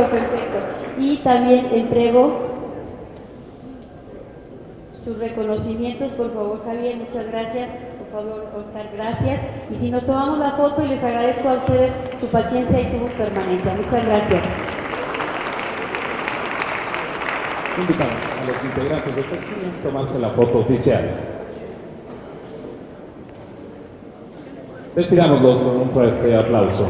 Y también entrego sus reconocimientos, por favor, Javier, muchas gracias. Por favor, Oscar, gracias. Y si nos tomamos la foto, y les agradezco a ustedes su paciencia y su permanencia. Muchas gracias. Invitamos a los integrantes del PESIM a tomarse la foto oficial. Despidámoslos con un fuerte aplauso.